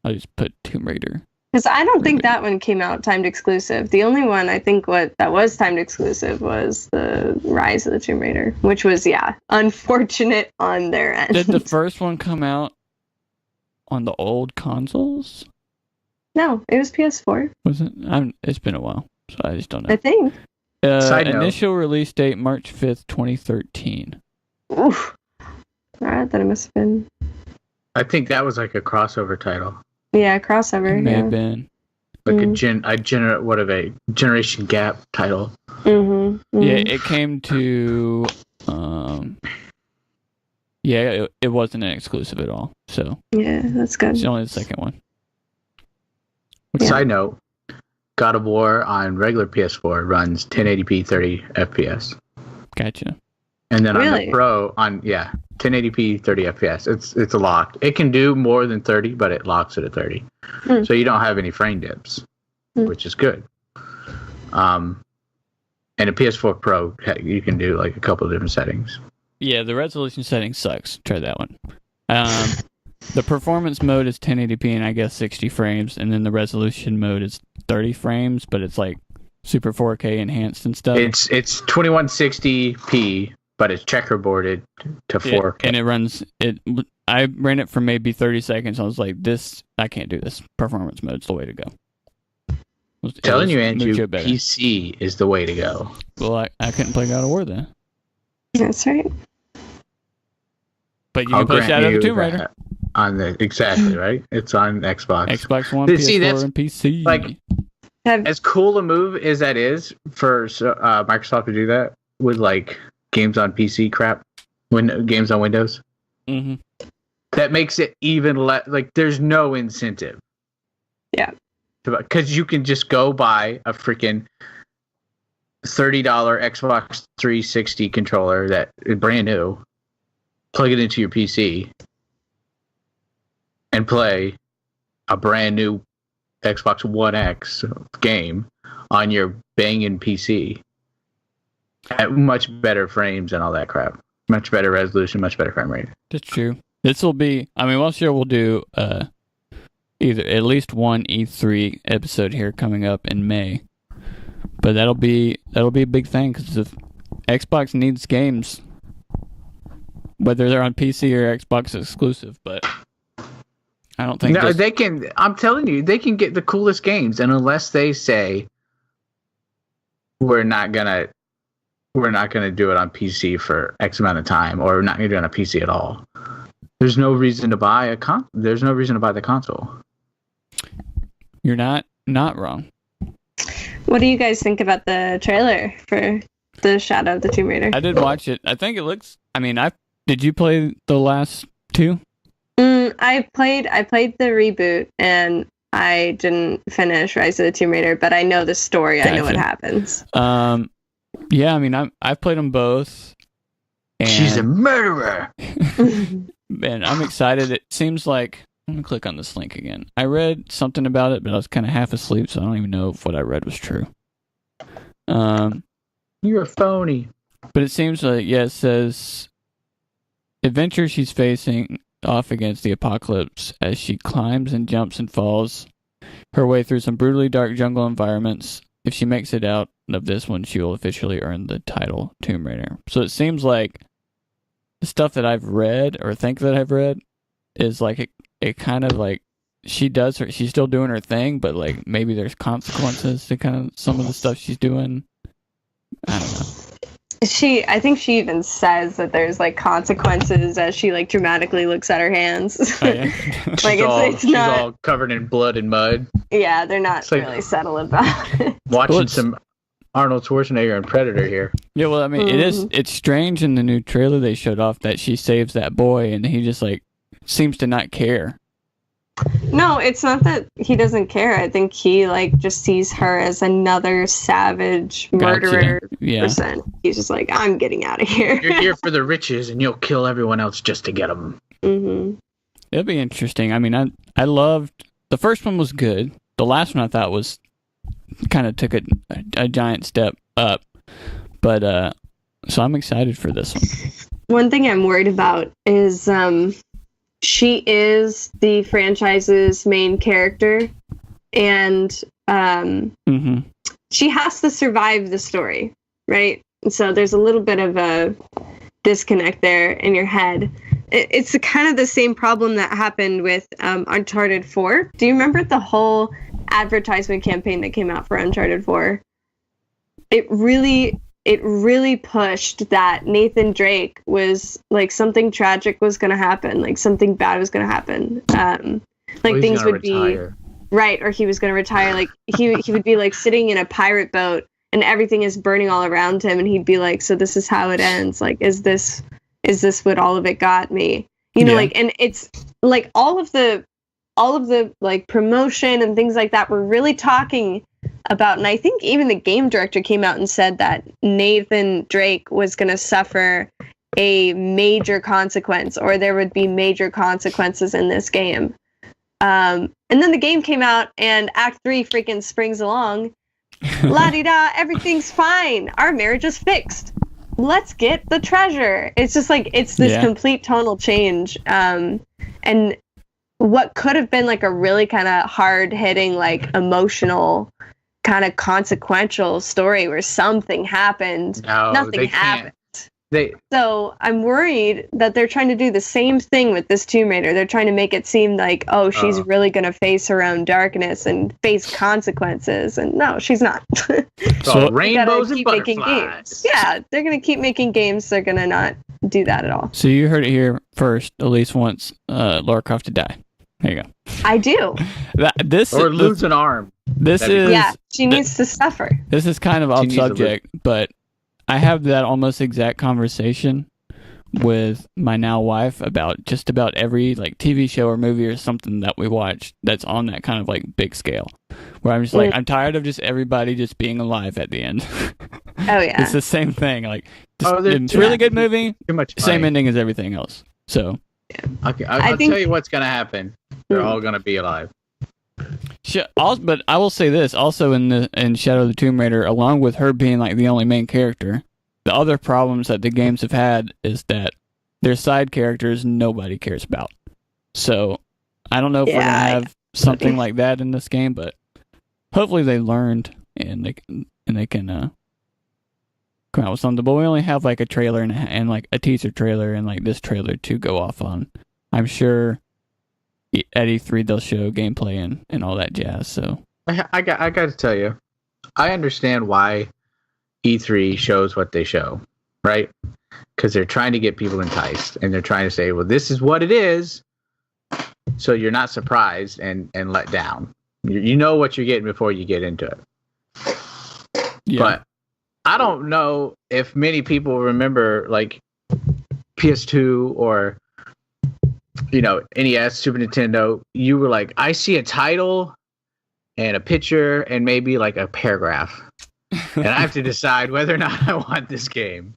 Speaker 1: I'll just put Tomb Raider.
Speaker 3: Because I don't think that one came out timed exclusive. The only one I think that was timed exclusive was the Rise of the Tomb Raider, which was unfortunate on their end.
Speaker 1: Did the first one come out on the old consoles?
Speaker 3: No, it was PS4.
Speaker 1: Was it? It's been a while, so I just don't know.
Speaker 3: I think.
Speaker 1: Initial release date March 5th, 2013.
Speaker 3: Oof. Alright, then it must have been.
Speaker 2: I think that was like a crossover title.
Speaker 3: Yeah, crossover.
Speaker 1: It may have been.
Speaker 2: Like a generation gap title.
Speaker 3: Mm-hmm.
Speaker 1: Yeah, it came to. Yeah, it wasn't an exclusive at all. So
Speaker 3: yeah, that's good.
Speaker 1: it's only the second one.
Speaker 3: Yeah.
Speaker 2: Side note: God of War on regular PS4 runs 1080p 30 FPS.
Speaker 1: Gotcha.
Speaker 2: And then
Speaker 3: Really?
Speaker 2: on the Pro, 1080p 30 FPS. It's locked. It can do more than 30, but it locks it at 30. So you don't have any frame dips, which is good. And a PS4 Pro, you can do like a couple of different settings.
Speaker 1: Yeah, the resolution setting sucks. Try that one. The performance mode is 1080p and I guess 60 frames, and then the resolution mode is 30 frames, but it's like super 4K enhanced and stuff.
Speaker 2: It's 2160p, but it's checkerboarded to 4K.
Speaker 1: And it runs it. I ran it for maybe 30 seconds. I was like, I can't do this. Performance mode's the way to go.
Speaker 2: Telling you, Andrew, PC is the way to go.
Speaker 1: Well, I couldn't play God of War then.
Speaker 3: That's right.
Speaker 1: But you can play Shadow of the Tomb Raider.
Speaker 2: Exactly, right? It's on Xbox.
Speaker 1: Xbox One, PS4, and PC.
Speaker 2: Like, as cool a move as that is for Microsoft to do that with like games on PC crap, games on Windows.
Speaker 1: Mm-hmm.
Speaker 2: That makes it even less. Like, there's no incentive.
Speaker 3: Yeah.
Speaker 2: Because you can just go buy a freaking $30 Xbox 360 controller that is brand new, plug it into your PC, and play a brand new Xbox One X game on your banging PC at much better frames and all that crap. Much better resolution, much better frame rate.
Speaker 1: That's true. This will be, I'm sure we'll do either at least one E3 episode here coming up in May. But that'll be a big thing because if Xbox needs games, whether they're on PC or Xbox exclusive, but I don't think
Speaker 2: they can. I'm telling you, they can get the coolest games, and unless they say we're not gonna do it on PC for X amount of time, or we're not gonna do it on a PC at all, there's no reason to buy There's no reason to buy the console.
Speaker 1: You're not wrong.
Speaker 3: What do you guys think about the trailer for the Shadow of the Tomb Raider?
Speaker 1: I did watch it. I think it looks. Did you play the last two?
Speaker 3: I played the reboot and I didn't finish Rise of the Tomb Raider, but I know the story. Gotcha. I know what happens.
Speaker 1: Yeah, I've played them both. And
Speaker 2: she's a murderer.
Speaker 1: Man, I'm excited. It seems like I'm gonna click on this link again. I read something about it, but I was kind of half asleep, so I don't even know if what I read was true.
Speaker 2: You're a phony.
Speaker 1: But it seems like it says adventure she's facing off against the apocalypse as she climbs and jumps and falls her way through some brutally dark jungle environments. If she makes it out of this one, she will officially earn the title Tomb Raider. So it seems like the stuff that I've read or think that I've read is like it kind of like she's still doing her thing, but like maybe there's consequences to kind of some of the stuff she's doing. I don't know.
Speaker 3: I think she even says that there's like consequences as she like dramatically looks at her hands.
Speaker 1: Oh, yeah.
Speaker 3: Like
Speaker 2: she's all covered in blood and mud.
Speaker 3: Yeah, they're not really subtle about it.
Speaker 2: Watching some Arnold Schwarzenegger and Predator here.
Speaker 1: Yeah, well, it's strange in the new trailer they showed off that she saves that boy and he just like seems to not care.
Speaker 3: No, it's not that he doesn't care. I think he like just sees her as another savage murderer person. He's just like, I'm getting out of here.
Speaker 2: You're here for the riches, and you'll kill everyone else just to get them.
Speaker 3: Mm-hmm.
Speaker 1: It'll be interesting. I loved the first one was good. The last one I thought was kind of took a giant step up, but so I'm excited for this one.
Speaker 3: One thing I'm worried about is she is the franchise's main character, and she has to survive the story, right? And so there's a little bit of a disconnect there in your head. it's kind of the same problem that happened with Uncharted 4. Do you remember the whole advertisement campaign that came out for Uncharted 4? It really pushed that Nathan Drake was like something tragic was going to happen, like something bad was going to happen. Like things would retire. Be right, or he was going to retire. Like he would be like sitting in a pirate boat and everything is burning all around him, and he'd be like, "So this is how it ends. Like, is this what all of it got me?" You know, like, and it's like all of the like promotion and things like that were really talking about, and I think even the game director came out and said that Nathan Drake was going to suffer a major consequence, or there would be major consequences in this game. And then the game came out, and Act 3 freaking springs along. La-di-da, everything's fine. Our marriage is fixed. Let's get the treasure. It's just like, it's this complete tonal change. And what could have been like a really kind of hard-hitting, like emotional, kind of consequential story where something happened, nothing happened. So I'm worried that they're trying to do the same thing with this Tomb Raider. They're trying to make it seem like, she's really going to face her own darkness and face consequences. And no, she's not.
Speaker 2: So rainbows and butterflies.
Speaker 3: Yeah, they're going to keep making games. They're going to not do that at all.
Speaker 1: So you heard it here first. Elyse wants Lara Croft to die. There you go.
Speaker 3: I do.
Speaker 2: Lose an arm.
Speaker 3: She needs to suffer.
Speaker 1: This is kind of off subject, but I have that almost exact conversation with my now wife about just about every like TV show or movie or something that we watch that's on that kind of like big scale, where I'm just like, I'm tired of just everybody just being alive at the end.
Speaker 3: Oh yeah,
Speaker 1: it's the same thing. Like, it's a really good movie.
Speaker 2: Too much
Speaker 1: same ending as everything else. So,
Speaker 2: okay, I'll tell you what's gonna happen. They're all gonna be alive.
Speaker 1: But I will say this also in Shadow of the Tomb Raider, along with her being like the only main character, the other problems that the games have had is that their side characters nobody cares about. So I don't know if we're gonna have something like that in this game, but hopefully they learned and they can come out with something. But we only have like a trailer and like a teaser trailer and like this trailer to go off on. I'm sure at E3 they'll show gameplay and all that jazz. So
Speaker 2: I got to tell you, I understand why E3 shows what they show, right? Because they're trying to get people enticed, and they're trying to say, well, this is what it is, so you're not surprised and let down. You know what you're getting before you get into it. Yeah. But I don't know if many people remember like PS2 or NES, Super Nintendo. You were like, I see a title and a picture and maybe like a paragraph, and I have to decide whether or not I want this game.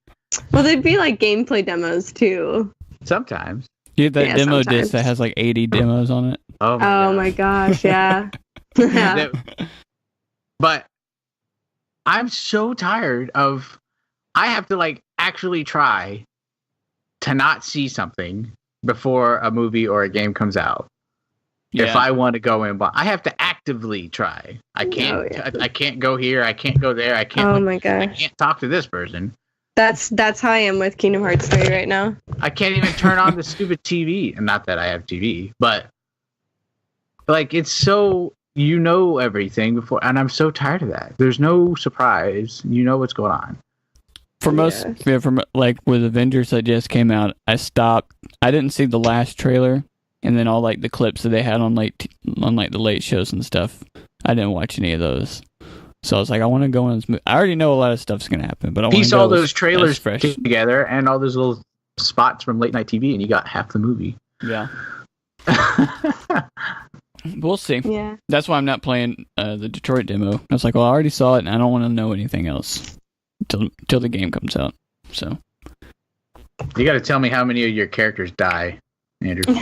Speaker 3: Well, they'd be like gameplay demos too.
Speaker 2: Sometimes.
Speaker 1: You have that demo disc that has like 80 demos on it.
Speaker 2: Oh
Speaker 3: my gosh, yeah.
Speaker 2: But I'm so tired of, I have to like actually try to not see something before a movie or a game comes out. Yeah. If I want to go in, but I have to actively try. I can't. I can't go here. I can't go there. I can't.
Speaker 3: Oh my gosh!
Speaker 2: I can't talk to this person.
Speaker 3: That's how I am with Kingdom Hearts 3 right now.
Speaker 2: I can't even turn on the stupid TV. And not that I have TV, but like it's so everything before, and I'm so tired of that. There's no surprise. You know what's going on.
Speaker 1: For most, from like with Avengers that just came out, I stopped. I didn't see the last trailer, and then all like the clips that they had on like the late shows and stuff. I didn't watch any of those, so I was like, I want to go in this movie. I already know a lot of stuff's gonna happen, but I want to piece
Speaker 2: all those trailers together and all those little spots from late night TV, and you got half the movie.
Speaker 1: Yeah. We'll see.
Speaker 3: Yeah.
Speaker 1: That's why I'm not playing the Detroit demo. I was like, well, I already saw it, and I don't want to know anything else till the game comes out. So
Speaker 2: you got to tell me how many of your characters die, Andrew.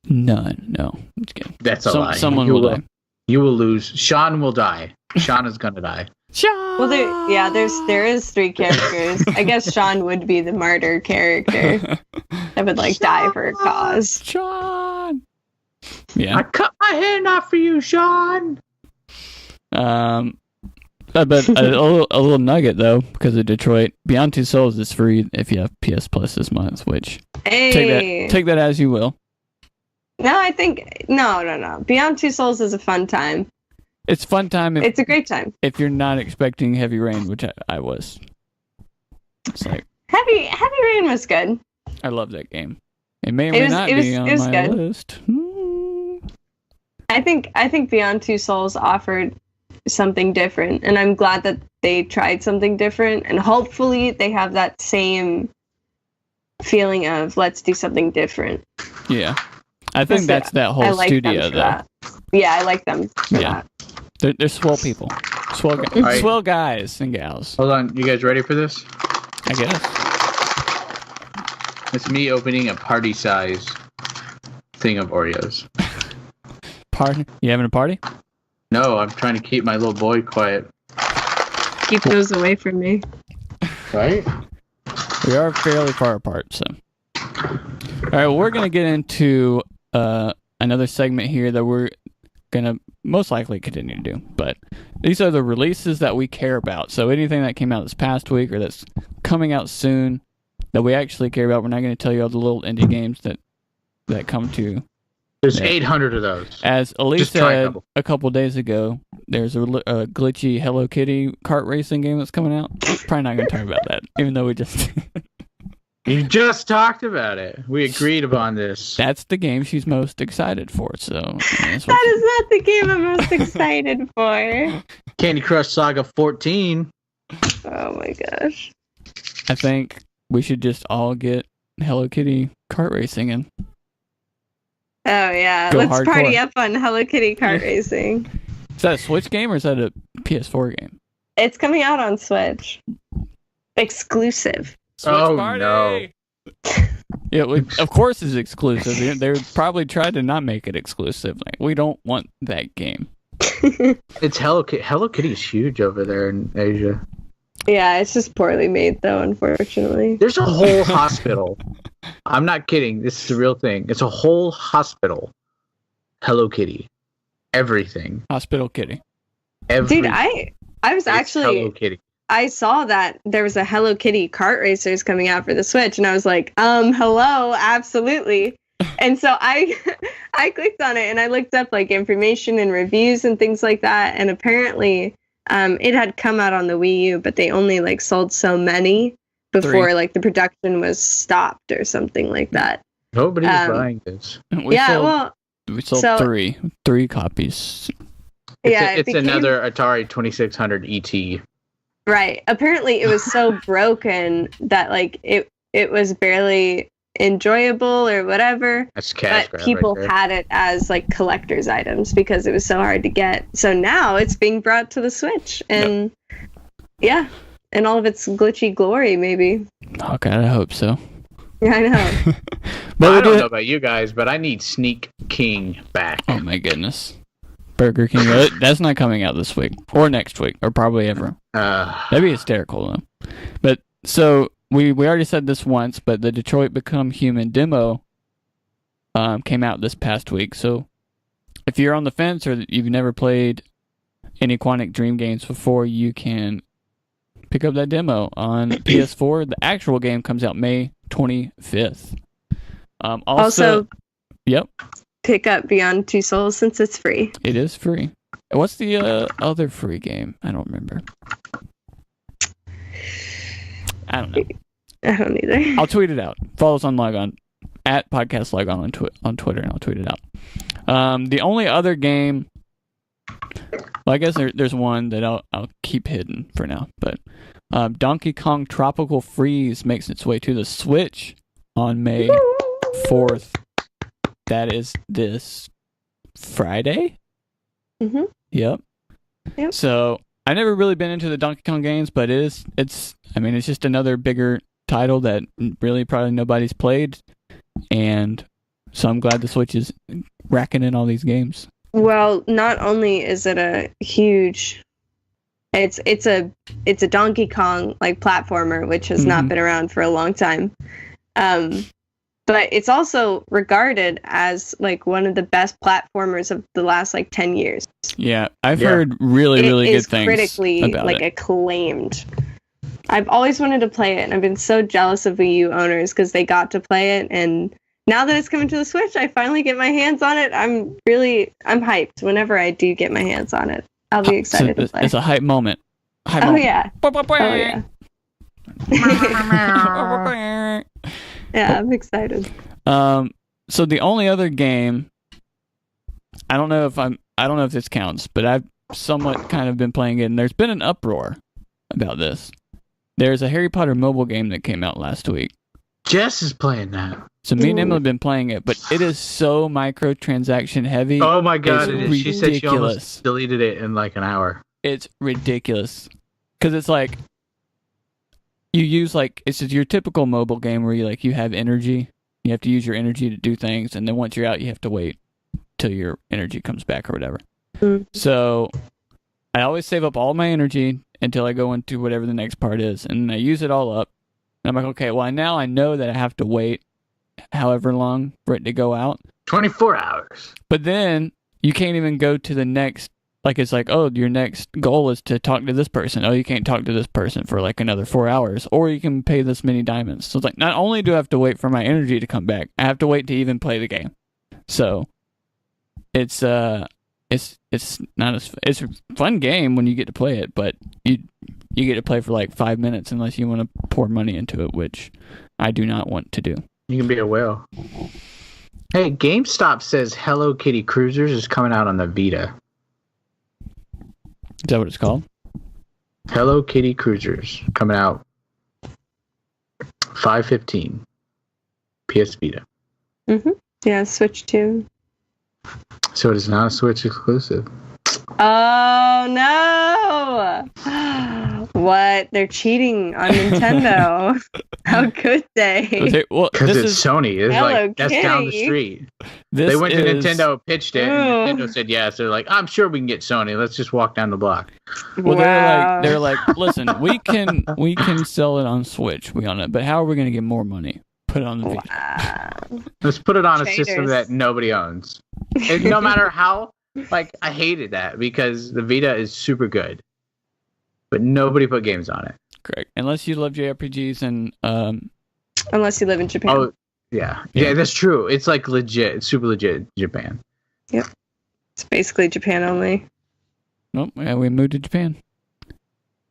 Speaker 1: None. No, I'm just kidding.
Speaker 2: That's a lie.
Speaker 1: Someone will die.
Speaker 2: You will lose. Sean will die. Sean is gonna die.
Speaker 1: Sean.
Speaker 3: Well, there is 3 characters. I guess Sean would be the martyr character that would like die for a cause.
Speaker 1: Sean. Yeah.
Speaker 2: I cut my hand off for you, Sean.
Speaker 1: But a little nugget though, because of Detroit. Beyond Two Souls is free if you have PS Plus this month, which
Speaker 3: Hey.
Speaker 1: Take that as you will.
Speaker 3: No, I think no. Beyond Two Souls is a fun time.
Speaker 1: It's a fun time.
Speaker 3: It's a great time.
Speaker 1: If you're not expecting heavy rain, which I was. It's like
Speaker 3: Heavy Rain was good.
Speaker 1: I love that game. It may or may not be on my
Speaker 3: good.
Speaker 1: list.
Speaker 3: I think Beyond Two Souls offered something different, and I'm glad that they tried something different, and hopefully they have that same feeling of let's do something different.
Speaker 1: Yeah. I think that's that whole studio, though.
Speaker 3: That. Yeah, I like them for that.
Speaker 1: They're swell people. Swell guys and gals.
Speaker 2: Hold on. You guys ready for this?
Speaker 1: I guess.
Speaker 2: It's me opening a party size thing of Oreos.
Speaker 1: Party? You having a party?
Speaker 2: No, I'm trying to keep my little boy quiet.
Speaker 3: Keep those away from me.
Speaker 2: Right?
Speaker 1: We are fairly far apart, so. All right, well, we're going to get into another segment here that we're going to most likely continue to do. But these are the releases that we care about. So anything that came out this past week or that's coming out soon that we actually care about, we're not going to tell you all the little indie games that come to.
Speaker 2: There's 800 of those.
Speaker 1: As Elyse said a couple days ago, there's a glitchy Hello Kitty kart racing game that's coming out. Probably not going to talk about that, even though we just...
Speaker 2: You just talked about it. We agreed upon this.
Speaker 1: That's the game she's most excited for, so...
Speaker 3: That is not the game I'm most excited for.
Speaker 2: Candy Crush Saga 14.
Speaker 3: Oh my gosh.
Speaker 1: I think we should just all get Hello Kitty kart racing in.
Speaker 3: Oh yeah,
Speaker 1: Go
Speaker 3: let's
Speaker 1: hardcore.
Speaker 3: party up on Hello Kitty kart racing.
Speaker 1: Is that a Switch game or is that a PS4 game?
Speaker 3: It's coming out on Switch. Exclusive.
Speaker 1: Switch
Speaker 2: party! No.
Speaker 1: Yeah, of course it's exclusive. They probably tried to not make it exclusive. Like, we don't want that game.
Speaker 2: It's Hello Kitty. Hello Kitty's huge over there in Asia.
Speaker 3: Yeah, it's just poorly made though, unfortunately.
Speaker 2: There's a whole hospital. I'm not kidding. This is a real thing. It's a whole hospital. Hello Kitty. Everything.
Speaker 1: Hospital Kitty.
Speaker 3: Dude, I was actually...
Speaker 2: Hello Kitty.
Speaker 3: I saw that there was a Hello Kitty kart racers coming out for the Switch, and I was like, hello, absolutely. And so I clicked on it, and I looked up like information and reviews and things like that, and apparently it had come out on the Wii U, but they only like sold so many before like the production was stopped or something like that.
Speaker 2: Nobody's buying this.
Speaker 1: We sold three copies.
Speaker 2: It's another Atari 2600 ET.
Speaker 3: Right. Apparently, it was so broken that like it was barely enjoyable or whatever.
Speaker 2: That's cash grab.
Speaker 3: But people had it as like collector's items because it was so hard to get. So now it's being brought to the Switch, and in all of its glitchy glory, maybe.
Speaker 1: Oh God, I hope so.
Speaker 3: Yeah, I know.
Speaker 2: But I don't know about you guys, but I need Sneak King back.
Speaker 1: Oh my goodness. Burger King. That's not coming out this week or next week or probably ever. That'd be hysterical though. But so we already said this once, but the Detroit Become Human demo came out this past week. So if you're on the fence or you've never played any Quantic Dream games before, you can pick up that demo on PS4. The actual game comes out May 25th. Also, yep.
Speaker 3: Pick up Beyond Two Souls since it's free.
Speaker 1: It is free. What's the other free game? I don't remember. I don't know.
Speaker 3: I don't either.
Speaker 1: I'll tweet it out. Follow us on Logon at Podcast Logon on Twitter, and I'll tweet it out. The only other game, well, I guess there's one that I'll keep hidden for now, but Donkey Kong Tropical Freeze makes its way to the Switch on May 4th. That is this Friday?
Speaker 3: Mm-hmm.
Speaker 1: Yep. So I've never really been into the Donkey Kong games, but it's just another bigger title that really probably nobody's played, and so I'm glad the Switch is racking in all these games. Well,
Speaker 3: not only is it a huge, it's a Donkey Kong like platformer, which has not been around for a long time, but it's also regarded as like one of the best platformers of the last like 10 years.
Speaker 1: Yeah, I've heard really good things
Speaker 3: critically
Speaker 1: about
Speaker 3: like
Speaker 1: it.
Speaker 3: acclaimed. I've always wanted to play it, and I've been so jealous of Wii U owners because they got to play it, and now that it's coming to the Switch, I finally get my hands on it. I'm hyped whenever I do get my hands on it. I'll be excited to play.
Speaker 1: It's a hype moment.
Speaker 3: Yeah. Yeah, I'm excited.
Speaker 1: So the only other game, I don't know if this counts, but I've somewhat kind of been playing it, and there's been an uproar about this. There's a Harry Potter mobile game that came out last week.
Speaker 2: Jess is playing that.
Speaker 1: So me and Emma have been playing it, but it is so microtransaction heavy.
Speaker 2: Oh my god,
Speaker 1: it's
Speaker 2: it is. She said she almost deleted it in like an hour.
Speaker 1: It's ridiculous. Because it's like, you use like, it's just your typical mobile game where you have energy. You have to use your energy to do things, and then once you're out, you have to wait till your energy comes back or whatever. So I always save up all my energy until I go into whatever the next part is, and I use it all up. And I'm like, okay, well, now I know that I have to wait however long for it to go out.
Speaker 2: 24 hours.
Speaker 1: But then you can't even go to the next, like, it's like, oh, your next goal is to talk to this person. Oh, you can't talk to this person for like another 4 hours, or you can pay this many diamonds. So it's like, not only do I have to wait for my energy to come back, I have to wait to even play the game. So it's not as, it's a fun game when you get to play it, but you get to play for like 5 minutes unless you want to pour money into it, which I do not want to do.
Speaker 2: You can be a whale. Hey, GameStop says Hello Kitty Cruisers is coming out on the Vita.
Speaker 1: Is that what it's called?
Speaker 2: Hello Kitty Cruisers coming out 5/15 PS Vita.
Speaker 3: Yeah, Switch 2.
Speaker 2: So it is not a Switch exclusive.
Speaker 3: Oh no! What? They're cheating on Nintendo. How could they?
Speaker 1: Well,
Speaker 2: because it's Sony. It's
Speaker 3: Hello
Speaker 2: like that's
Speaker 3: Kitty.
Speaker 2: down the street. They went to Nintendo, pitched it, and Nintendo said yes. They're like, I'm sure we can get Sony. Let's just walk down the block.
Speaker 1: Well, they're like, listen, we can sell it on Switch. We own it, but how are we going to get more money? Put it on the Vita.
Speaker 2: Let's put it on a system that nobody owns. And no matter how, like, I hated that because the Vita is super good, but nobody put games on it.
Speaker 1: Correct. Unless you love JRPGs and
Speaker 3: unless you live in Japan.
Speaker 2: Oh, yeah, that's true. It's like legit. It's super legit Japan.
Speaker 3: Yep. It's basically Japan only.
Speaker 1: Well, yeah, we moved to Japan.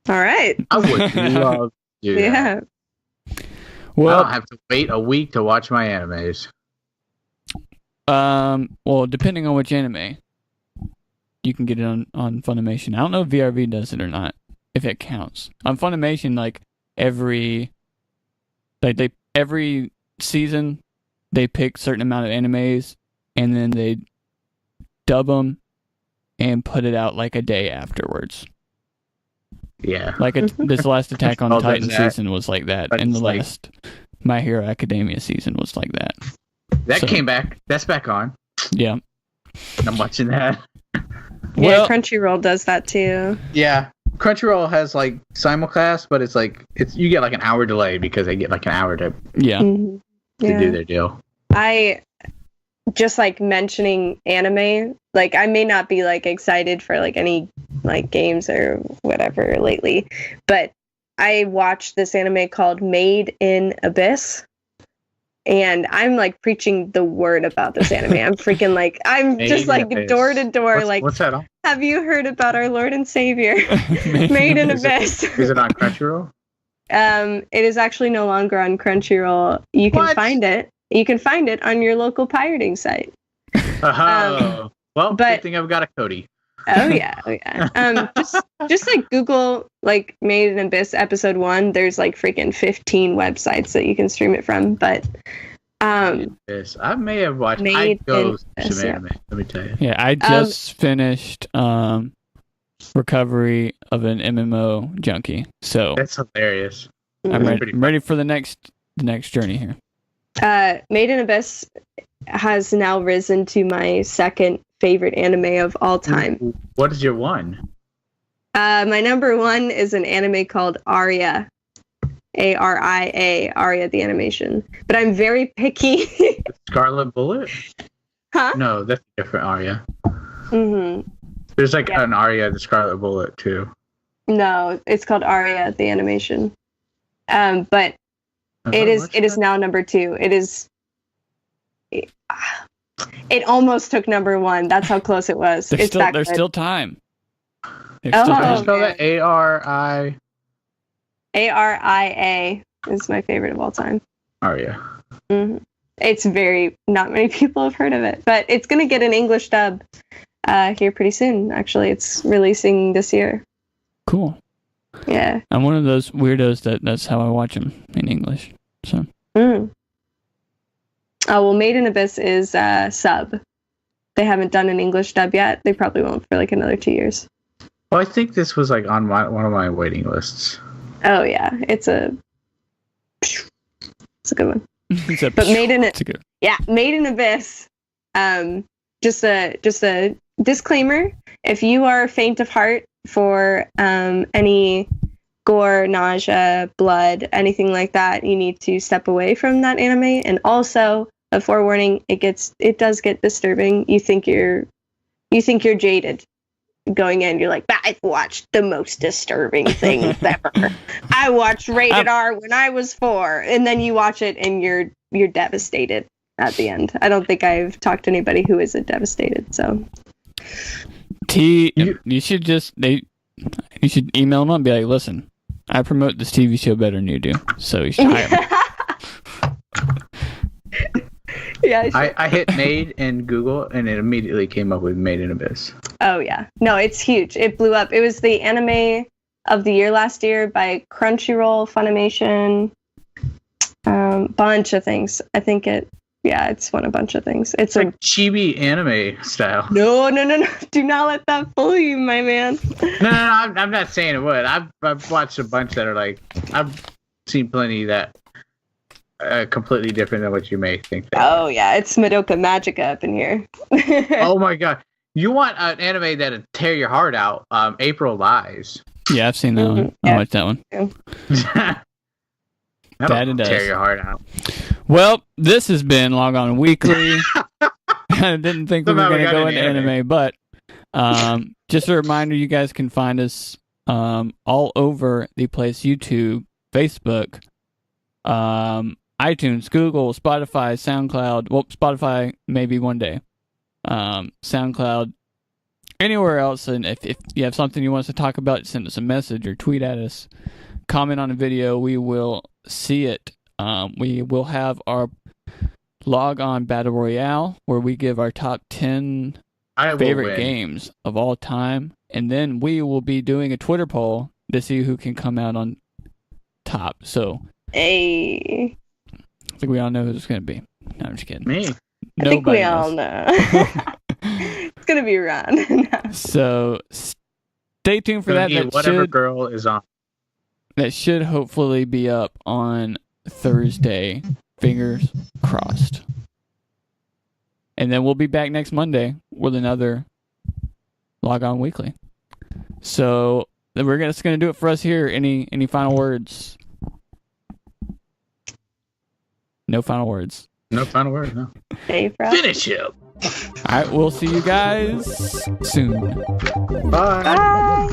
Speaker 3: All right.
Speaker 2: I would love to do that.
Speaker 3: Yeah.
Speaker 2: Well, I don't have to wait a week to watch my animes.
Speaker 1: Well, depending on which anime, you can get it on Funimation. I don't know if VRV does it or not, if it counts. On Funimation, like every season, they pick certain amount of animes, and then they dub them and put it out like a day afterwards.
Speaker 2: Yeah.
Speaker 1: Like this last Attack on Titan season was like that, and the last My Hero Academia season was like that.
Speaker 2: That came back. That's back on.
Speaker 1: Yeah.
Speaker 2: I'm watching that.
Speaker 3: Yeah, Crunchyroll does that too.
Speaker 2: Yeah. Crunchyroll has like simulcast, but it's you get like an hour delay because they get like an hour to do their deal. I
Speaker 3: just like mentioning anime, like I may not be like excited for like any like games or whatever lately, but I watched this anime called Made in Abyss, and I'm like preaching the word about this anime. I'm freaking like, I'm just like door to door. Like,
Speaker 2: what's that on?
Speaker 3: Have you heard about our Lord and Savior, Made in Abyss?
Speaker 2: Is it on Crunchyroll?
Speaker 3: It is actually no longer on Crunchyroll. You can find it. You can find it on your local pirating site.
Speaker 2: Well, good thing I've got a Cody.
Speaker 3: Oh yeah. Just like Google like Made in Abyss episode 1. There's like freaking 15 websites that you can stream it from. But
Speaker 2: I may have watched. I go some anime. Let me tell you.
Speaker 1: Yeah, I just finished Recovery of an MMO Junkie. So
Speaker 2: that's hilarious.
Speaker 1: I'm ready for the next journey here.
Speaker 3: Made in Abyss has now risen to my second favorite anime of all time.
Speaker 2: What is your one?
Speaker 3: My number one is an anime called Aria. Aria, Aria the animation. But I'm very picky.
Speaker 2: Scarlet Bullet?
Speaker 3: Huh?
Speaker 2: No, that's a different Aria.
Speaker 3: Mm-hmm.
Speaker 2: There's like an Aria, the Scarlet Bullet too.
Speaker 3: No, it's called Aria the animation. But it is now number 2. It almost took number 1. That's how close it was.
Speaker 1: There's still time.
Speaker 2: Spell that ARI.
Speaker 3: ARIA is my favorite of all time.
Speaker 2: Oh yeah.
Speaker 3: Mm-hmm. It's not many people have heard of it, but it's gonna get an English dub here pretty soon. Actually, it's releasing this year.
Speaker 1: Cool.
Speaker 3: Yeah.
Speaker 1: I'm one of those weirdos that's how I watch them in English. So.
Speaker 3: Oh well, Made in Abyss is sub. They haven't done an English dub yet. They probably won't for like another 2 years.
Speaker 2: Well, I think this was like on one of my waiting lists.
Speaker 3: Oh yeah, it's a good one. But Made in Abyss. Just a disclaimer: if you are faint of heart for any gore, nausea, blood, anything like that, you need to step away from that anime. And also, a forewarning: it does get disturbing. You think you're jaded. Going in, you're like, I've watched the most disturbing things ever. I watched rated R when I was 4, and then you watch it and you're devastated at the end. I don't think I've talked to anybody who isn't devastated. So,
Speaker 1: you should email them up and be like, listen, I promote this TV show better than you do, so you should hire me.
Speaker 3: Yeah,
Speaker 2: I hit Made in Google and it immediately came up with Made in Abyss.
Speaker 3: Oh yeah, no, it's huge. It blew up. It was the anime of the year last year by Crunchyroll, Funimation, bunch of things. I think it's won a bunch of things. It's
Speaker 2: like chibi anime style.
Speaker 3: No. Do not let that fool you, my man.
Speaker 2: No, I'm not saying it would. I've watched a bunch that are like, I've seen plenty that completely different than what you may think.
Speaker 3: Oh yeah, it's Madoka Magica up in here.
Speaker 2: Oh my god. You want an anime that'll tear your heart out? April Lies.
Speaker 1: Yeah, I've seen that one.
Speaker 3: Yeah.
Speaker 1: I like that one.
Speaker 3: Yeah.
Speaker 2: That'll tear your heart out.
Speaker 1: Well, this has been Log On Weekly. I didn't think we were going to go into anime, but just a reminder, you guys can find us all over the place: YouTube, Facebook, iTunes, Google, Spotify, SoundCloud. Well, Spotify maybe one day. SoundCloud, anywhere else. And if you have something you want us to talk about, send us a message or tweet at us, comment on a video. We will see it. We will have our Log On Battle Royale where we give our top 10 favorite games of all time. And then we will be doing a Twitter poll to see who can come out on top. So,
Speaker 3: hey,
Speaker 1: I think we all know who it's going to be. No, I'm just kidding.
Speaker 2: Me.
Speaker 3: I think we all know. It's gonna be Ron.
Speaker 1: So stay tuned for that.
Speaker 2: Whatever girl is on.
Speaker 1: That should hopefully be up on Thursday. Fingers crossed. And then we'll be back next Monday with another Log On Weekly. So we're just gonna do it for us here. Any final words? No final words.
Speaker 2: No final word, no.
Speaker 3: Finish
Speaker 2: him.
Speaker 1: All right, we'll see you guys soon.
Speaker 2: Bye.
Speaker 3: Bye.